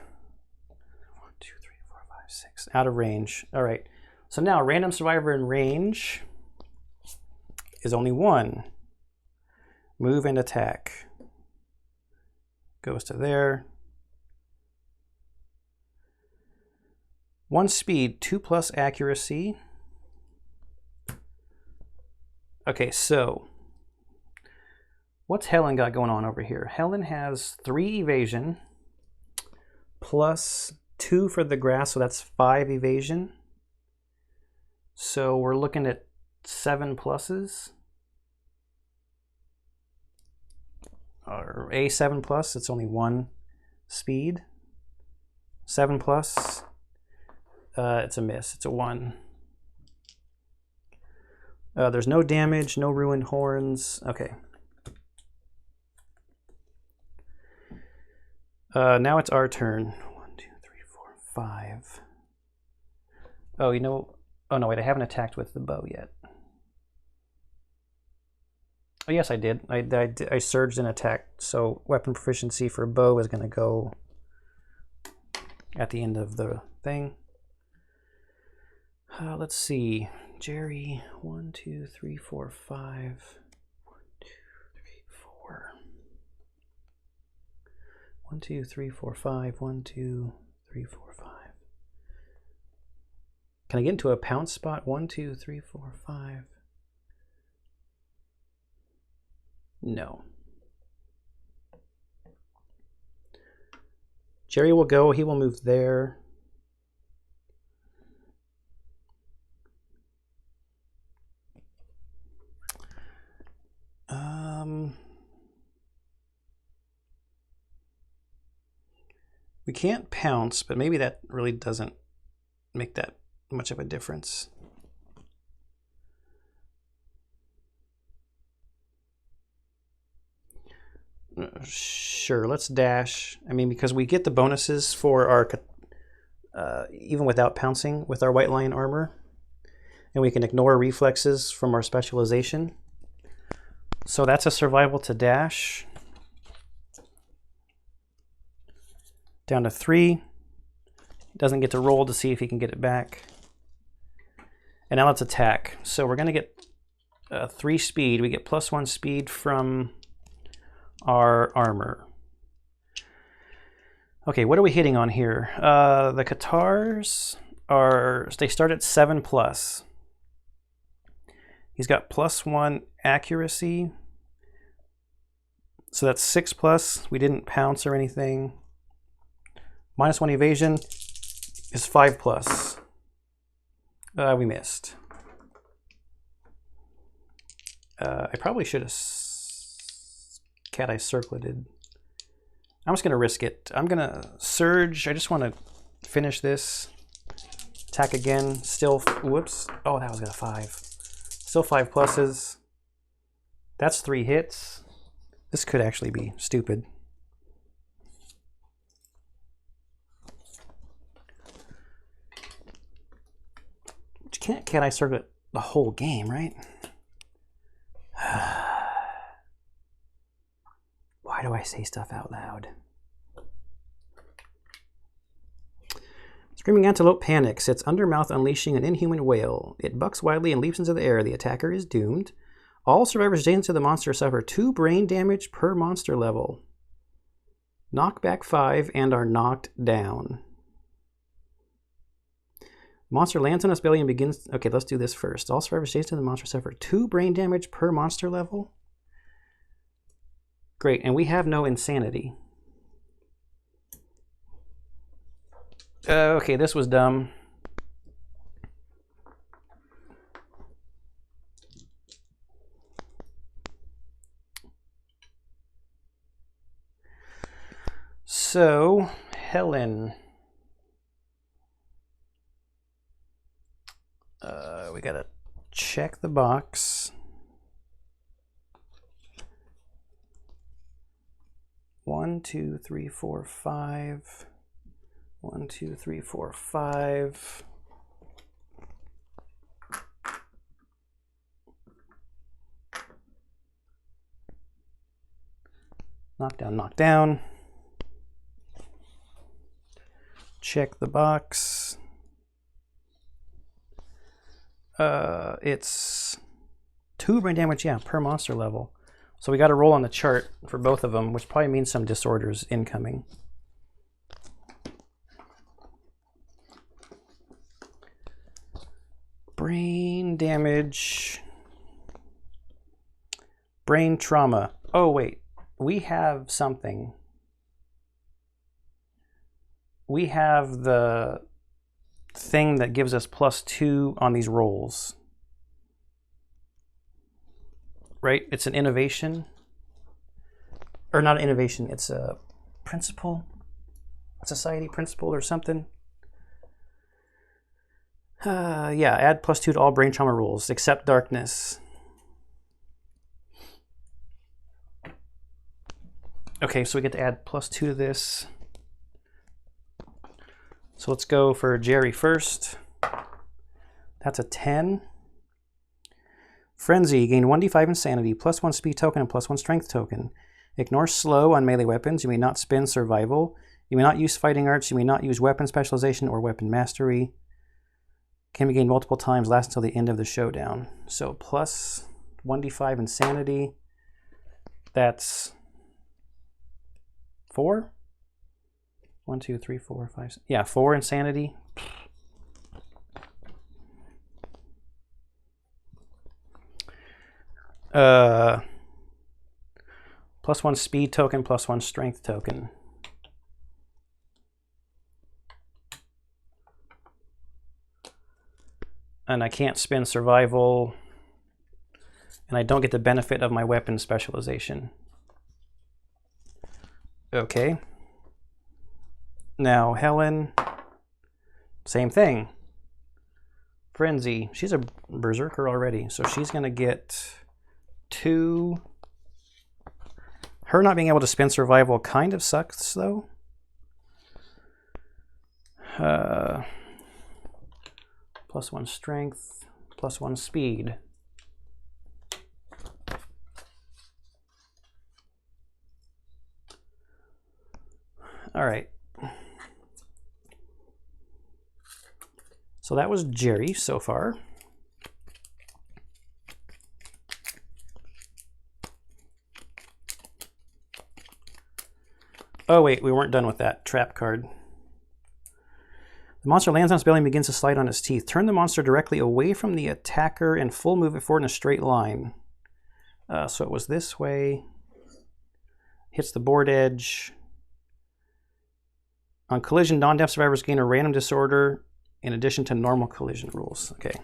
1, 2, 3, 4, 5, 6. Out of range. All right. So now random survivor in range is only 1. Move and attack. Goes to there. 1 speed, 2+ accuracy. Okay, so what's Helen got going on over here? Helen has 3 evasion plus 2 for the grass, so that's 5 evasion. So we're looking at 7 pluses. Or a 7 plus, it's only 1 speed. 7 plus, it's a miss, it's a 1. There's no damage, no ruined horns. Okay. Now it's our turn. 1, 2, 3, 4, 5. Oh, you know, oh no, wait, I haven't attacked with the bow yet. Oh, yes, I did. I surged and attacked. So weapon proficiency for bow is going to go at the end of the thing. Let's see. Jerry, 1, 2, 3, 4, 5. 1, 2, 3, 4. 1, 2, 3, 4, 5. 1, 2, 3, 4, 5. Can I get into a pounce spot? 1, 2, 3, 4, 5. No. Jerry will go. He will move there. We can't pounce, but maybe that really doesn't make that much of a difference. Sure, let's dash. I mean, because we get the bonuses for our, even without pouncing with our White Lion armor, and we can ignore reflexes from our specialization. So that's a survival to dash. Down to 3. Doesn't get to roll to see if he can get it back. And now let's attack. So we're going to get 3 speed. We get +1 speed from our armor. Okay, what are we hitting on here? The Katars they start at 7+. He's got +1 accuracy. So that's 6+. We didn't pounce or anything. -1 evasion is 5+. We missed. I probably should have cat eye circleted. I'm just gonna risk it. I'm gonna surge. I just want to finish this. Attack again. Still, whoops. Oh, that was got a 5. Still 5 pluses. That's 3 hits. This could actually be stupid. But you can't cat eye circle it the whole game, right? Why do I say stuff out loud? Screaming antelope panics. Its undermouth unleashing an inhuman wail. It bucks wildly and leaps into the air. The attacker is doomed. All survivors adjacent to the monster suffer 2 brain damage per monster level. Knockback 5 and are knocked down. Monster lands on its belly and begins... Okay, let's do this first. All survivors adjacent to the monster suffer 2 brain damage per monster level. Great, and we have no insanity. Okay, this was dumb. So, Helen. We gotta check the box. 1, 2, 3, 4, 5. 1, 2, 3, 4, 5. Knock down, knock down. Check the box. It's 2 brain damage, yeah, per monster level. So we got to roll on the chart for both of them, which probably means some disorders incoming. Brain damage. Brain trauma. Oh, wait. We have something. We have the thing that gives us +2 on these rolls. Right? It's an innovation. Or not an innovation, it's a principle. A society principle or something. Yeah, add +2 to all brain trauma rolls, except darkness. Okay, so we get to add +2 to this. So let's go for Jerry first. That's a 10. Frenzy, gain 1d5 insanity, +1 speed token, and +1 strength token. Ignore slow on melee weapons. You may not spend survival. You may not use fighting arts. You may not use weapon specialization or weapon mastery. Can be gained multiple times, lasts until the end of the showdown. So plus 1d5 insanity. That's 4? 1, 2, 3, 4, 5, 6. Yeah, 4 insanity. +1 speed token, +1 strength token. And I can't spend survival, and I don't get the benefit of my weapon specialization. Okay. Now Helen, same thing. Frenzy, she's a berserker already, so she's gonna get 2. Her not being able to spend survival kind of sucks though. +1 strength, +1 speed. All right. So that was Jerry so far. Oh wait, we weren't done with that trap card. The monster lands on its belly and begins to slide on its teeth. Turn the monster directly away from the attacker and full move it forward in a straight line. So it was this way. Hits the board edge. On collision, non-death survivors gain a random disorder in addition to normal collision rules. Okay.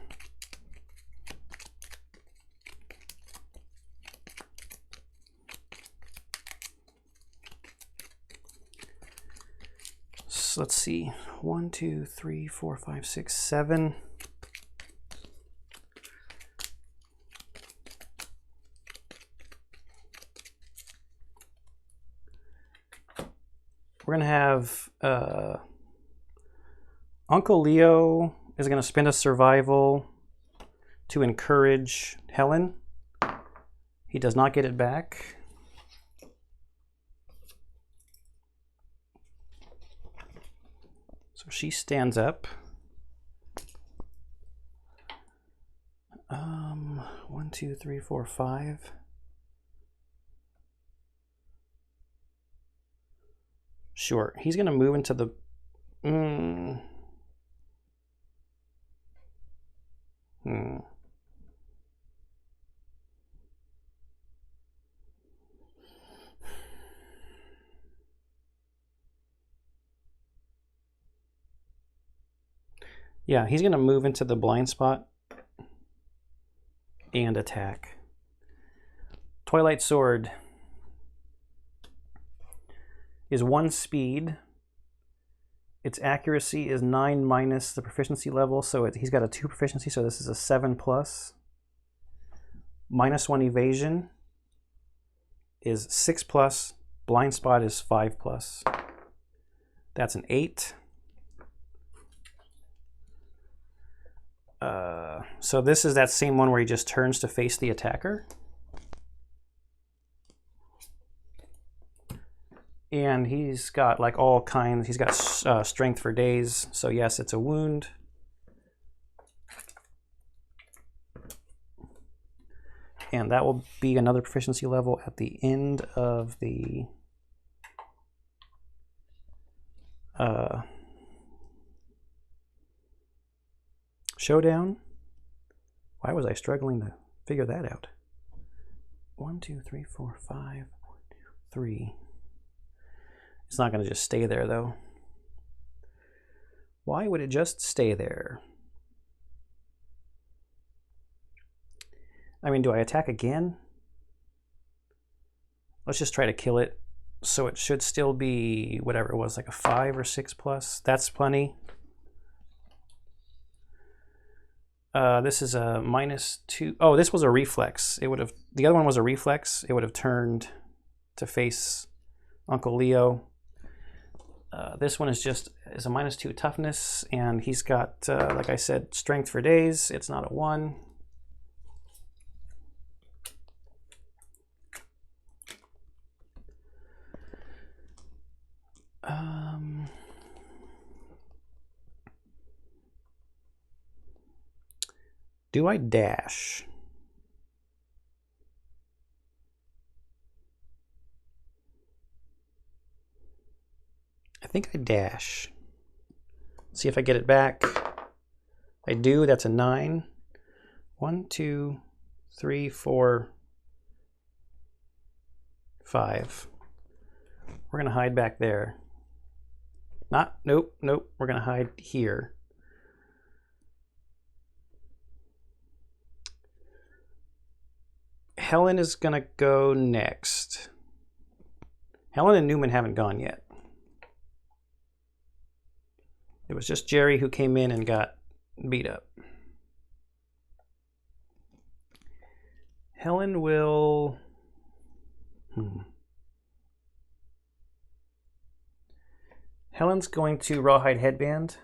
So let's see. 1, 2, 3, 4, 5, 6, 7. We're going to have Uncle Leo is going to spend a survival to encourage Helen. He does not get it back. So she stands up. 1, 2, 3, 4, 5. Sure, he's going to move into the... Yeah, he's going to move into the blind spot and attack. Twilight Sword. is 1 speed. Its accuracy is 9 minus the proficiency level, so he's got a 2 proficiency, so this is a 7 plus. Minus 1 evasion is 6 plus. Blind spot is 5 plus. That's an 8. So this is that same one where he just turns to face the attacker. And he's got like all kinds. He's got strength for days. So yes, it's a wound. And that will be another proficiency level at the end of the showdown. Why was I struggling to figure that out? 1, 2, 3, 4, 5, 1, 2, 3. It's not going to just stay there, though. Why would it just stay there? I mean, do I attack again? Let's just try to kill it. So it should still be whatever it was, like a 5 or 6 plus. That's plenty. This is a -2. Oh, this was a reflex. It would have. The other one was a reflex. It would have turned to face Uncle Leo. This one is a -2 toughness, and he's got, like I said, strength for days. It's not a 1. Do I dash? I think I dash. See if I get it back. I do. That's a 9. 1, 2, 3, 4, 5. We're going to hide back there. Nope. We're going to hide here. Helen is going to go next. Helen and Newman haven't gone yet. It was just Jerry who came in and got beat up. Helen will... Helen's going to Rawhide Headband.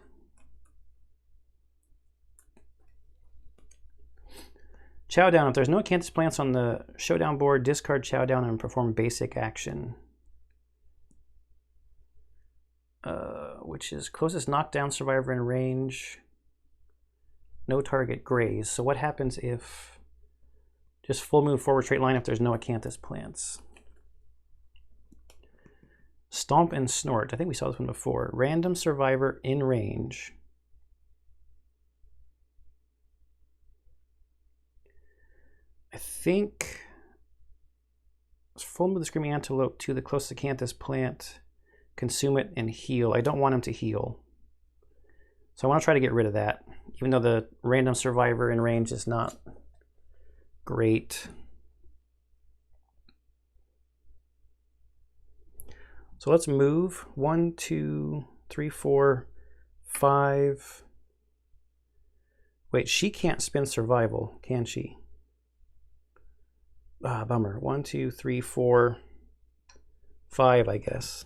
Chowdown. If there's no Acanthus plants on the showdown board, discard Chowdown and perform basic action. Which is closest knockdown survivor in range. No target graze. So what happens if just full move forward straight line if there's no Acanthus plants? Stomp and Snort. I think we saw this one before. Random survivor in range. I think full move the Screaming Antelope to the closest Acanthus plant, consume it, and heal. I don't want him to heal. So I want to try to get rid of that, even though the random survivor in range is not great. So let's move 1, 2, 3, 4, 5. Wait, she can't spin survival, can she? Ah, bummer. 1, 2, 3, 4, 5, I guess.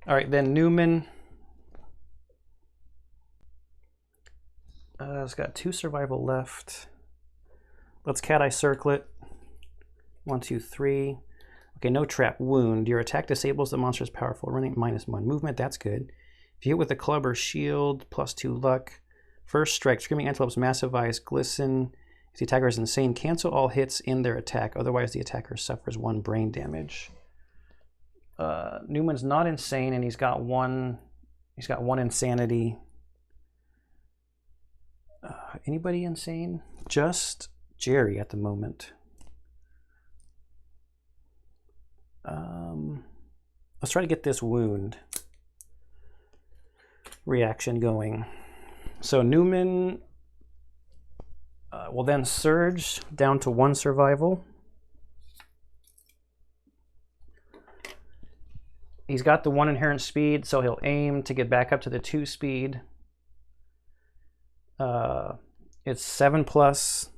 All right, then Newman. It's got 2 survival left. Let's Cat Eye Circlet. 1, 2, 3. Okay, no trap. Wound. Your attack disables the monster's powerful running -1 movement. That's good. If you hit with a club or shield, +2 luck. First strike. Screaming Antelope's massive eyes glisten. If the attacker is insane, cancel all hits in their attack. Otherwise, the attacker suffers 1 brain damage. Newman's not insane, and he's got one insanity. Anybody insane? Just Jerry at the moment. Let's try to get this wound reaction going. So Newman will then surge down to 1 survival. He's got the 1 inherent speed, so he'll aim to get back up to the 2 speed. It's 7+,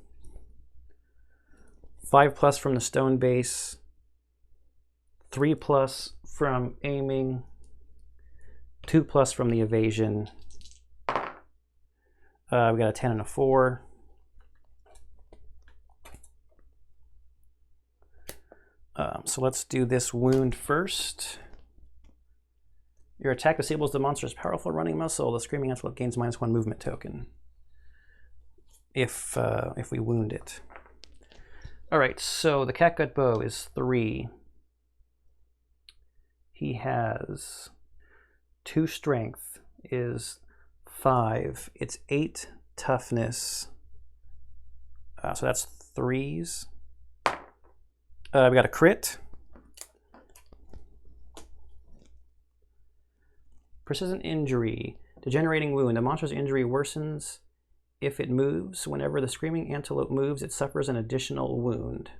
5+ from the stone base, 3+ from aiming, 2+ from the evasion. We got a 10 and a 4. So let's do this wound first. Your attack disables the monster's powerful running muscle. The Screaming Antelope gains -1 movement token if we wound it. All right, so the Catgut Bow is 3. He has 2 strength, is 5. It's 8 toughness. So that's 3s. We got a crit. Persistent injury. Degenerating wound. A monster's injury worsens if it moves. Whenever the Screaming Antelope moves, it suffers an additional wound.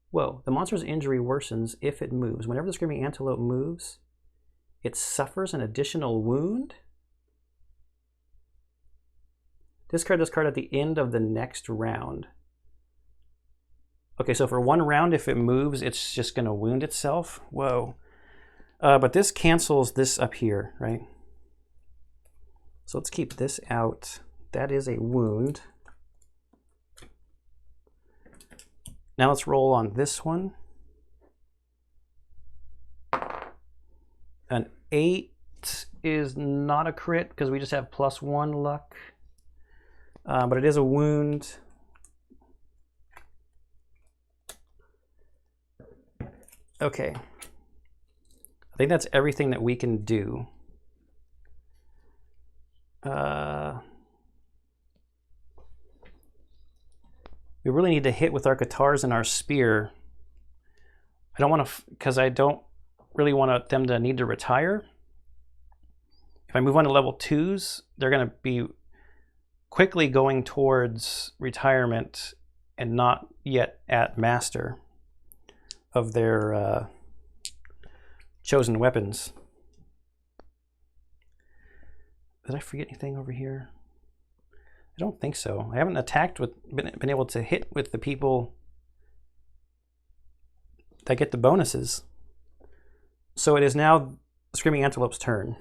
Whoa. The monster's injury worsens if it moves. Whenever the Screaming Antelope moves, it suffers an additional wound? Discard this card at the end of the next round. Okay, so for 1 round, if it moves, it's just going to wound itself. Whoa. But this cancels this up here, right? So let's keep this out. That is a wound. Now let's roll on this one. An 8 is not a crit because we just have +1 luck. But it is a wound. Okay. I think that's everything that we can do. We really need to hit with our guitars and our spear. I don't want to, because I don't really want them to need to retire. If I move on to level 2s, they're going to be quickly going towards retirement and not yet at master of their chosen weapons. Did I forget anything over here? I don't think so. I haven't attacked with, been able to hit with the people that get the bonuses. So it is now Screaming Antelope's turn.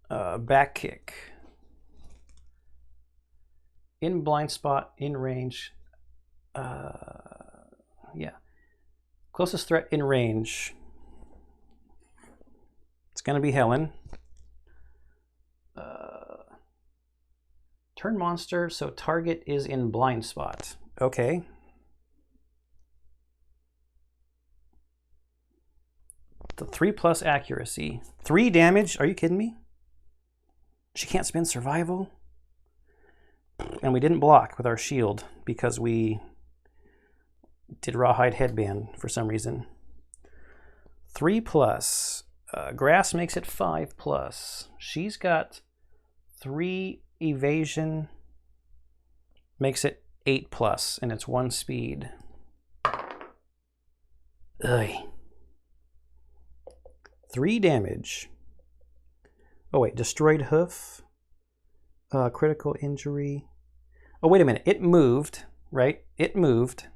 Back kick. In blind spot, in range. Yeah. Closest threat in range. It's going to be Helen. Turn monster, so target is in blind spot. Okay. The 3+ accuracy. 3 damage? Are you kidding me? She can't spend survival? And we didn't block with our shield because we did Rawhide Headband for some reason. 3+. Grass makes it 5+. She's got 3 evasion, makes it 8+, and it's 1 speed. Ugh. 3 damage. Oh wait, destroyed hoof, critical injury. Oh wait a minute, it moved, right? It moved.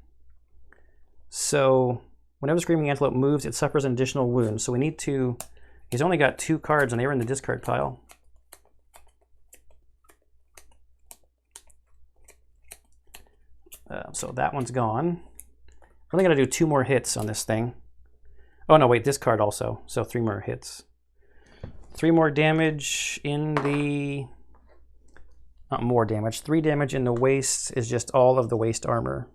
So whenever the Screaming Antelope moves, it suffers an additional wound. So we need to, he's only got 2 cards and they were in the discard pile. So that one's gone. We're only gonna do 2 more hits on this thing. Oh no, wait, this card also. So 3 more hits. 3 more damage in the, not more damage, 3 damage in the waist is just all of the waist armor.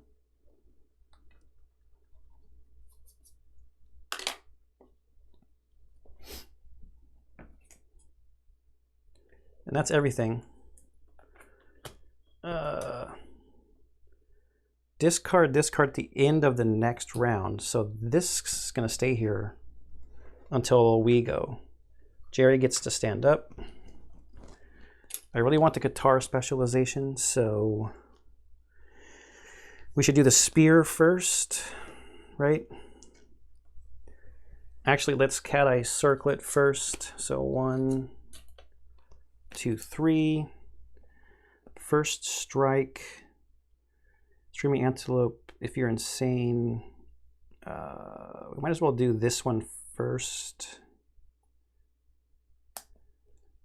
And that's everything. Discard at the end of the next round. So this is going to stay here until we go. Jerry gets to stand up. I really want the guitar specialization, so we should do the spear first. right? Actually, let's Cat Eye Circlet first. So 1, 2, 3. First strike. Streaming Antelope, if you're insane, we might as well do this one first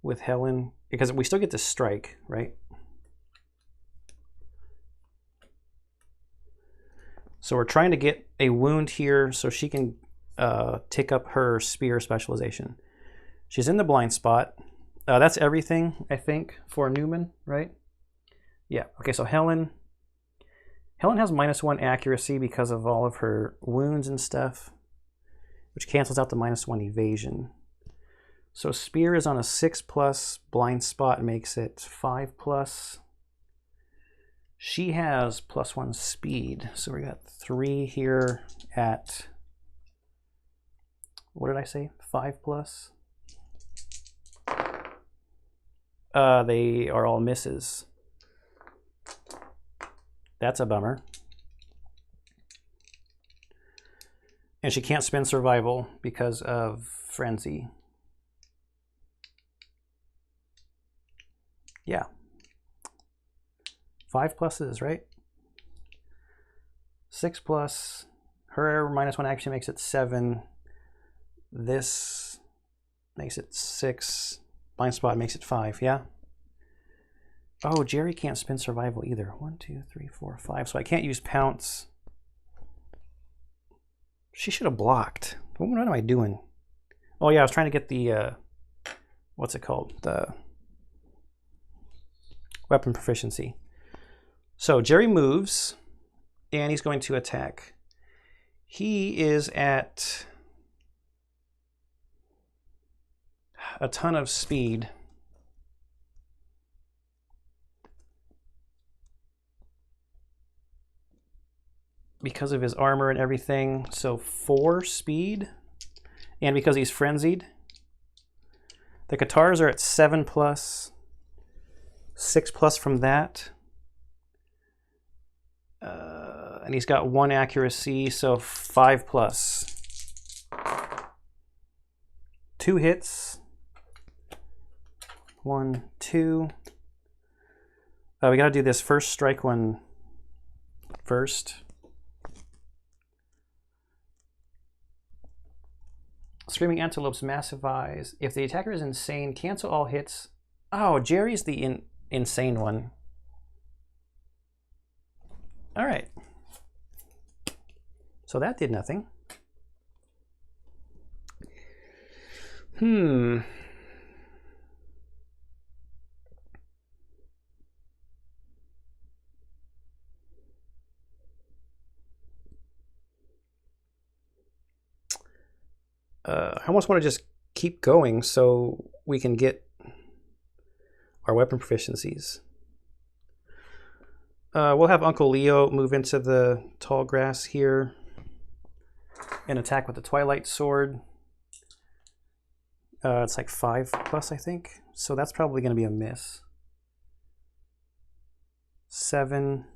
with Helen, because we still get to strike, right? So we're trying to get a wound here so she can tick up her spear specialization. She's in the blind spot. That's everything, I think, for Newman, right? Yeah, okay, so Helen has -1 accuracy because of all of her wounds and stuff, which cancels out the -1 evasion. So spear is on a 6+, blind spot makes it 5+. She has +1 speed, so we got 3 here at, what did I say, 5+? They are all misses. That's a bummer. And she can't spend survival because of frenzy. Yeah. 5 pluses, right? 6+. Her -1 action makes it 7. This makes it 6. Blind spot makes it 5, yeah? Oh, Jerry can't spend survival either. 1, 2, 3, 4, 5. So I can't use pounce. She should have blocked. What am I doing? Oh yeah, I was trying to get the, what's it called? The weapon proficiency. So Jerry moves, and he's going to attack. He is at a ton of speed. Because of his armor and everything. So 4 speed. And because he's frenzied. The Katars are at 7+. 6+ from that. And he's got 1 accuracy, so 5+. 2 hits. 1, 2. We gotta do this first strike one first. Screaming Antelope's Massive Eyes. If the attacker is insane, cancel all hits. Oh, Jerry's the insane one. All right. So that did nothing. I almost want to just keep going so we can get our weapon proficiencies. We'll have Uncle Leo move into the tall grass here and attack with the Twilight Sword. It's like 5+, I think. So that's probably going to be a miss. 7,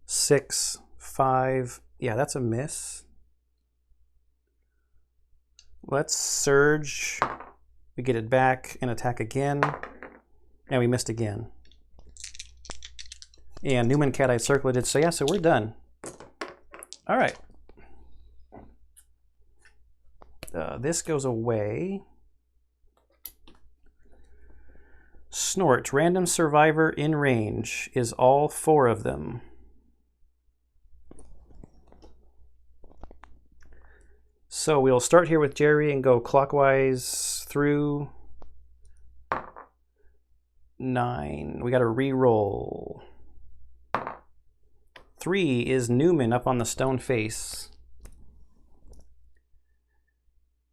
6, 5. Yeah, that's a miss. Let's surge. We get it back and attack again. And we missed again. And Newman Cat Eye Circleted. So yeah, so we're done. All right. This goes away. Snort. Random survivor in range is all 4 of them. So we'll start here with Jerry and go clockwise through 9. We got to re-roll. 3 is Newman up on the stone face.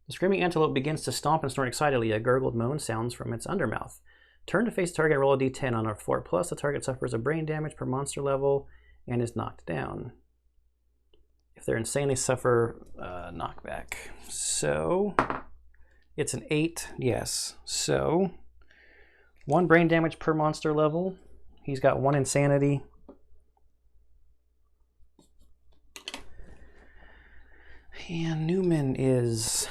The screaming antelope begins to stomp and snort excitedly. A gurgled moan sounds from its undermouth. Turn to face target and roll a d10 on a 4+. The target suffers a brain damage per monster level and is knocked down. If they're insane, they suffer knockback. So it's an 8, yes. So 1 brain damage per monster level. He's got 1 insanity. And Newman is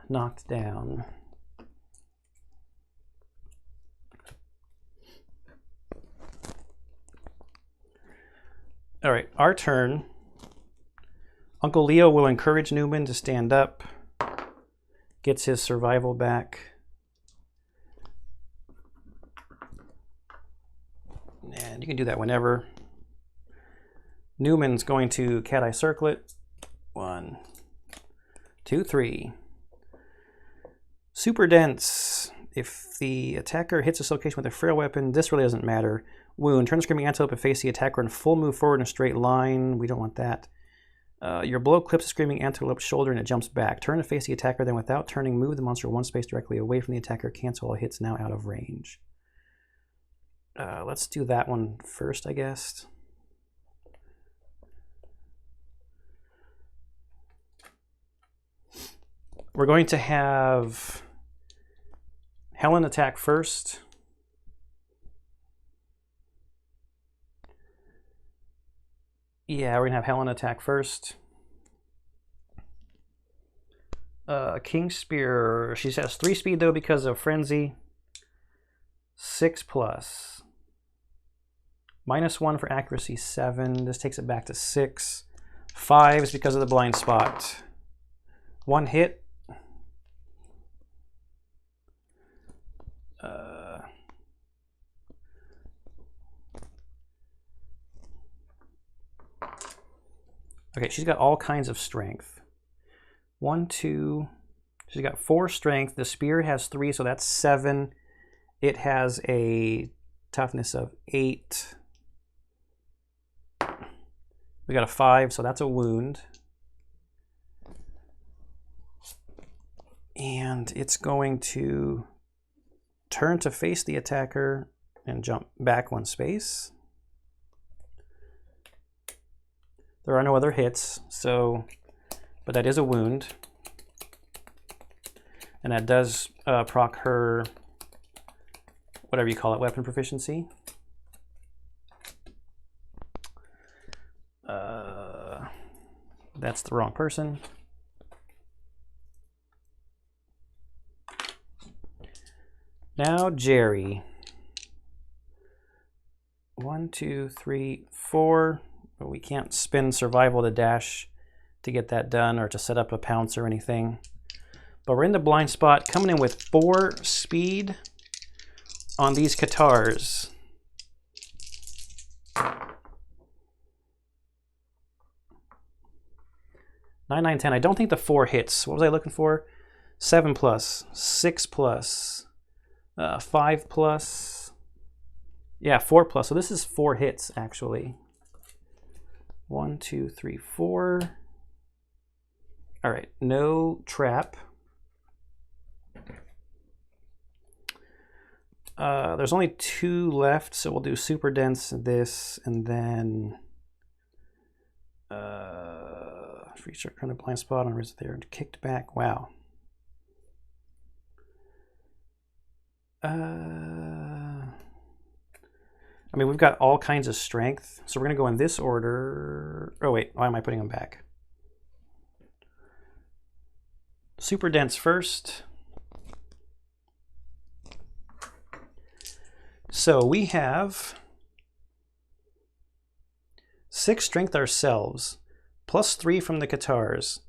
knocked down. All right, our turn. Uncle Leo will encourage Newman to stand up. Gets his survival back. And you can do that whenever. Newman's going to Cat Eye Circlet. 1, 2, 3. Super Dense. If the attacker hits this location with a frail weapon, this really doesn't matter. Wound. Turn the Screaming Antelope and face the attacker in full move forward in a straight line. We don't want that. Your blow clips the Screaming Antelope's shoulder and it jumps back. Turn to face the attacker, then without turning, move the monster one space directly away from the attacker. Cancel all hits now out of range. Let's do that one first, I guess. We're going to have Helen attack first. Yeah, we're gonna have Helen attack first. King Spear. She has 3 speed though because of Frenzy. 6+. -1 for accuracy, 7. This takes it back to 6. 5 is because of the blind spot. 1 hit. Okay, she's got all kinds of strength. 1, 2. She's got 4 strength. The spear has 3, so that's 7. It has a toughness of 8. We got a 5, so that's a wound. And it's going to turn to face the attacker and jump back 1 space. There are no other hits, so, but that is a wound. And that does proc her, whatever you call it, weapon proficiency. That's the wrong person. Now Jerry. 1, 2, 3, 4. But we can't spend survival to dash to get that done or to set up a pounce or anything. But we're in the blind spot, coming in with 4 speed on these Katars. 9, 9, 10. I don't think the 4 hits. What was I looking for? 7+, 6+, 5+. Yeah, 4+. So this is 4 hits actually. 1, 2, 3, 4. All right, no trap. There's only 2 left, so we'll do Super Dense, this, and then reach our kind of blind spot on wrist there and kicked back. Wow. I mean, we've got all kinds of strength, so we're gonna go in this order. Oh wait, why am I putting them back? Super Dense first. So we have 6 strength ourselves, +3 from the Katars,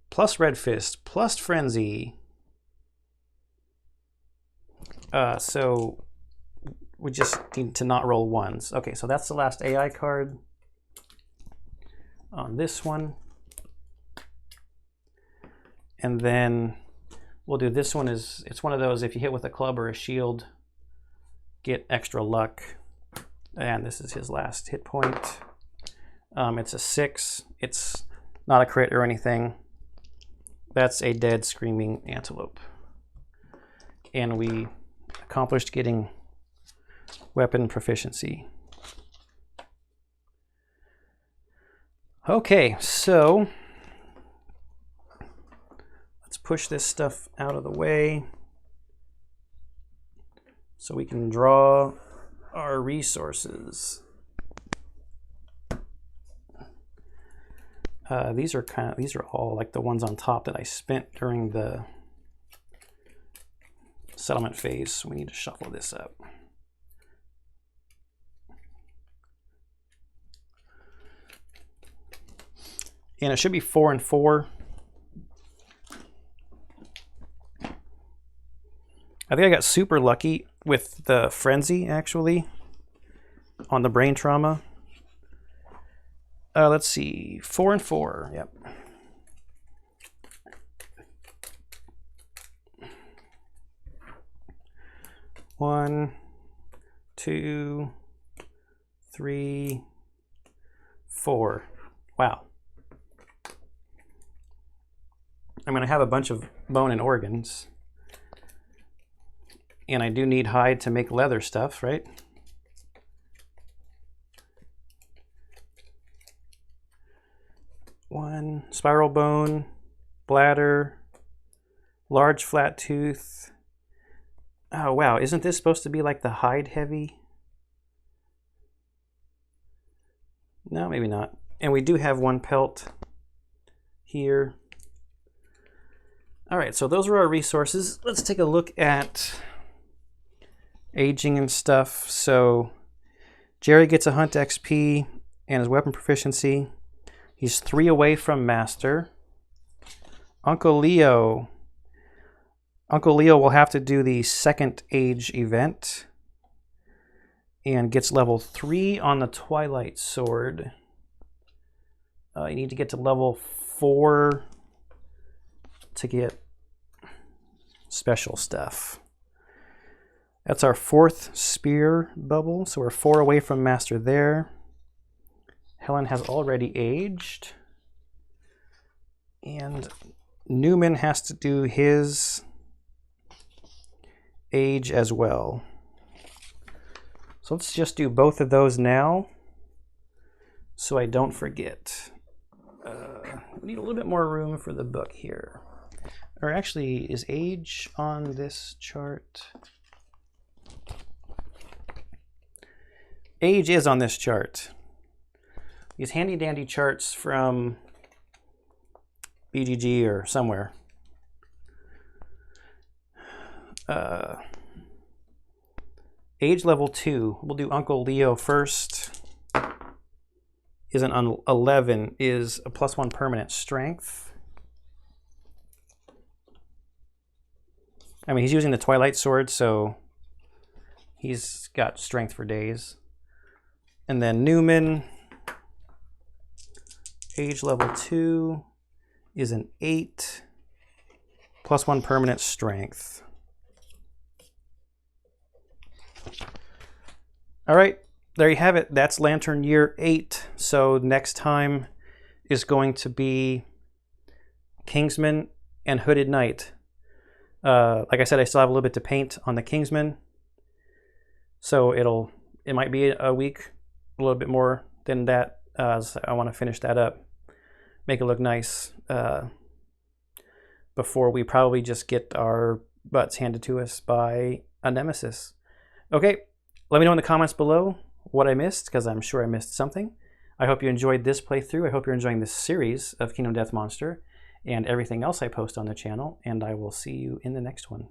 plus Red Fist, plus Frenzy. So we just need to not roll 1s. Okay, so that's the last AI card on this one. And then we'll do this one. It's one of those, if you hit with a club or a shield, get extra luck. And this is his last hit point. It's a 6. It's not a crit or anything. That's a dead Screaming Antelope. And we accomplished getting weapon proficiency. Okay, so let's push this stuff out of the way so we can draw our resources. These are all like the ones on top that I spent during the settlement phase. So we need to shuffle this up. And it should be 4 and 4. I think I got super lucky with the frenzy, actually, on the brain trauma. Let's see, 4 and 4, yep. One, 2, 3, 4. Wow. I'm going to have a bunch of bone and organs. And I do need hide to make leather stuff, right? One, spiral bone, bladder, large flat tooth. Oh, wow. Isn't this supposed to be like the hide heavy? No, maybe not. And we do have one pelt here. All right, so those are our resources. Let's take a look at aging and stuff. So Jerry gets a hunt XP and his weapon proficiency. He's 3 away from master. Uncle Leo will have to do the second age event and gets level 3 on the Twilight Sword. You need to get to level 4 to get special stuff. That's our 4th spear bubble, so we're 4 away from master there. Helen has already aged. And Newman has to do his age as well. So let's just do both of those now so I don't forget. We need a little bit more room for the book here. Or actually, is age on this chart? Age is on this chart. These handy dandy charts from BGG or somewhere. Age level 2. We'll do Uncle Leo first. Is an 11, is a +1 permanent strength. I mean, he's using the Twilight Sword, so he's got strength for days. And then Newman, age level 2, is an 8, +1 permanent strength. All right, there you have it. That's Lantern Year 8. So next time is going to be Kingsman and Hooded Knight. Like I said, I still have a little bit to paint on the Kingsman. So it might be a week, a little bit more than that. So I want to finish that up, make it look nice before we probably just get our butts handed to us by a nemesis. Okay, let me know in the comments below what I missed, because I'm sure I missed something. I hope you enjoyed this playthrough. I hope you're enjoying this series of Kingdom Death Monster and everything else I post on the channel, and I will see you in the next one.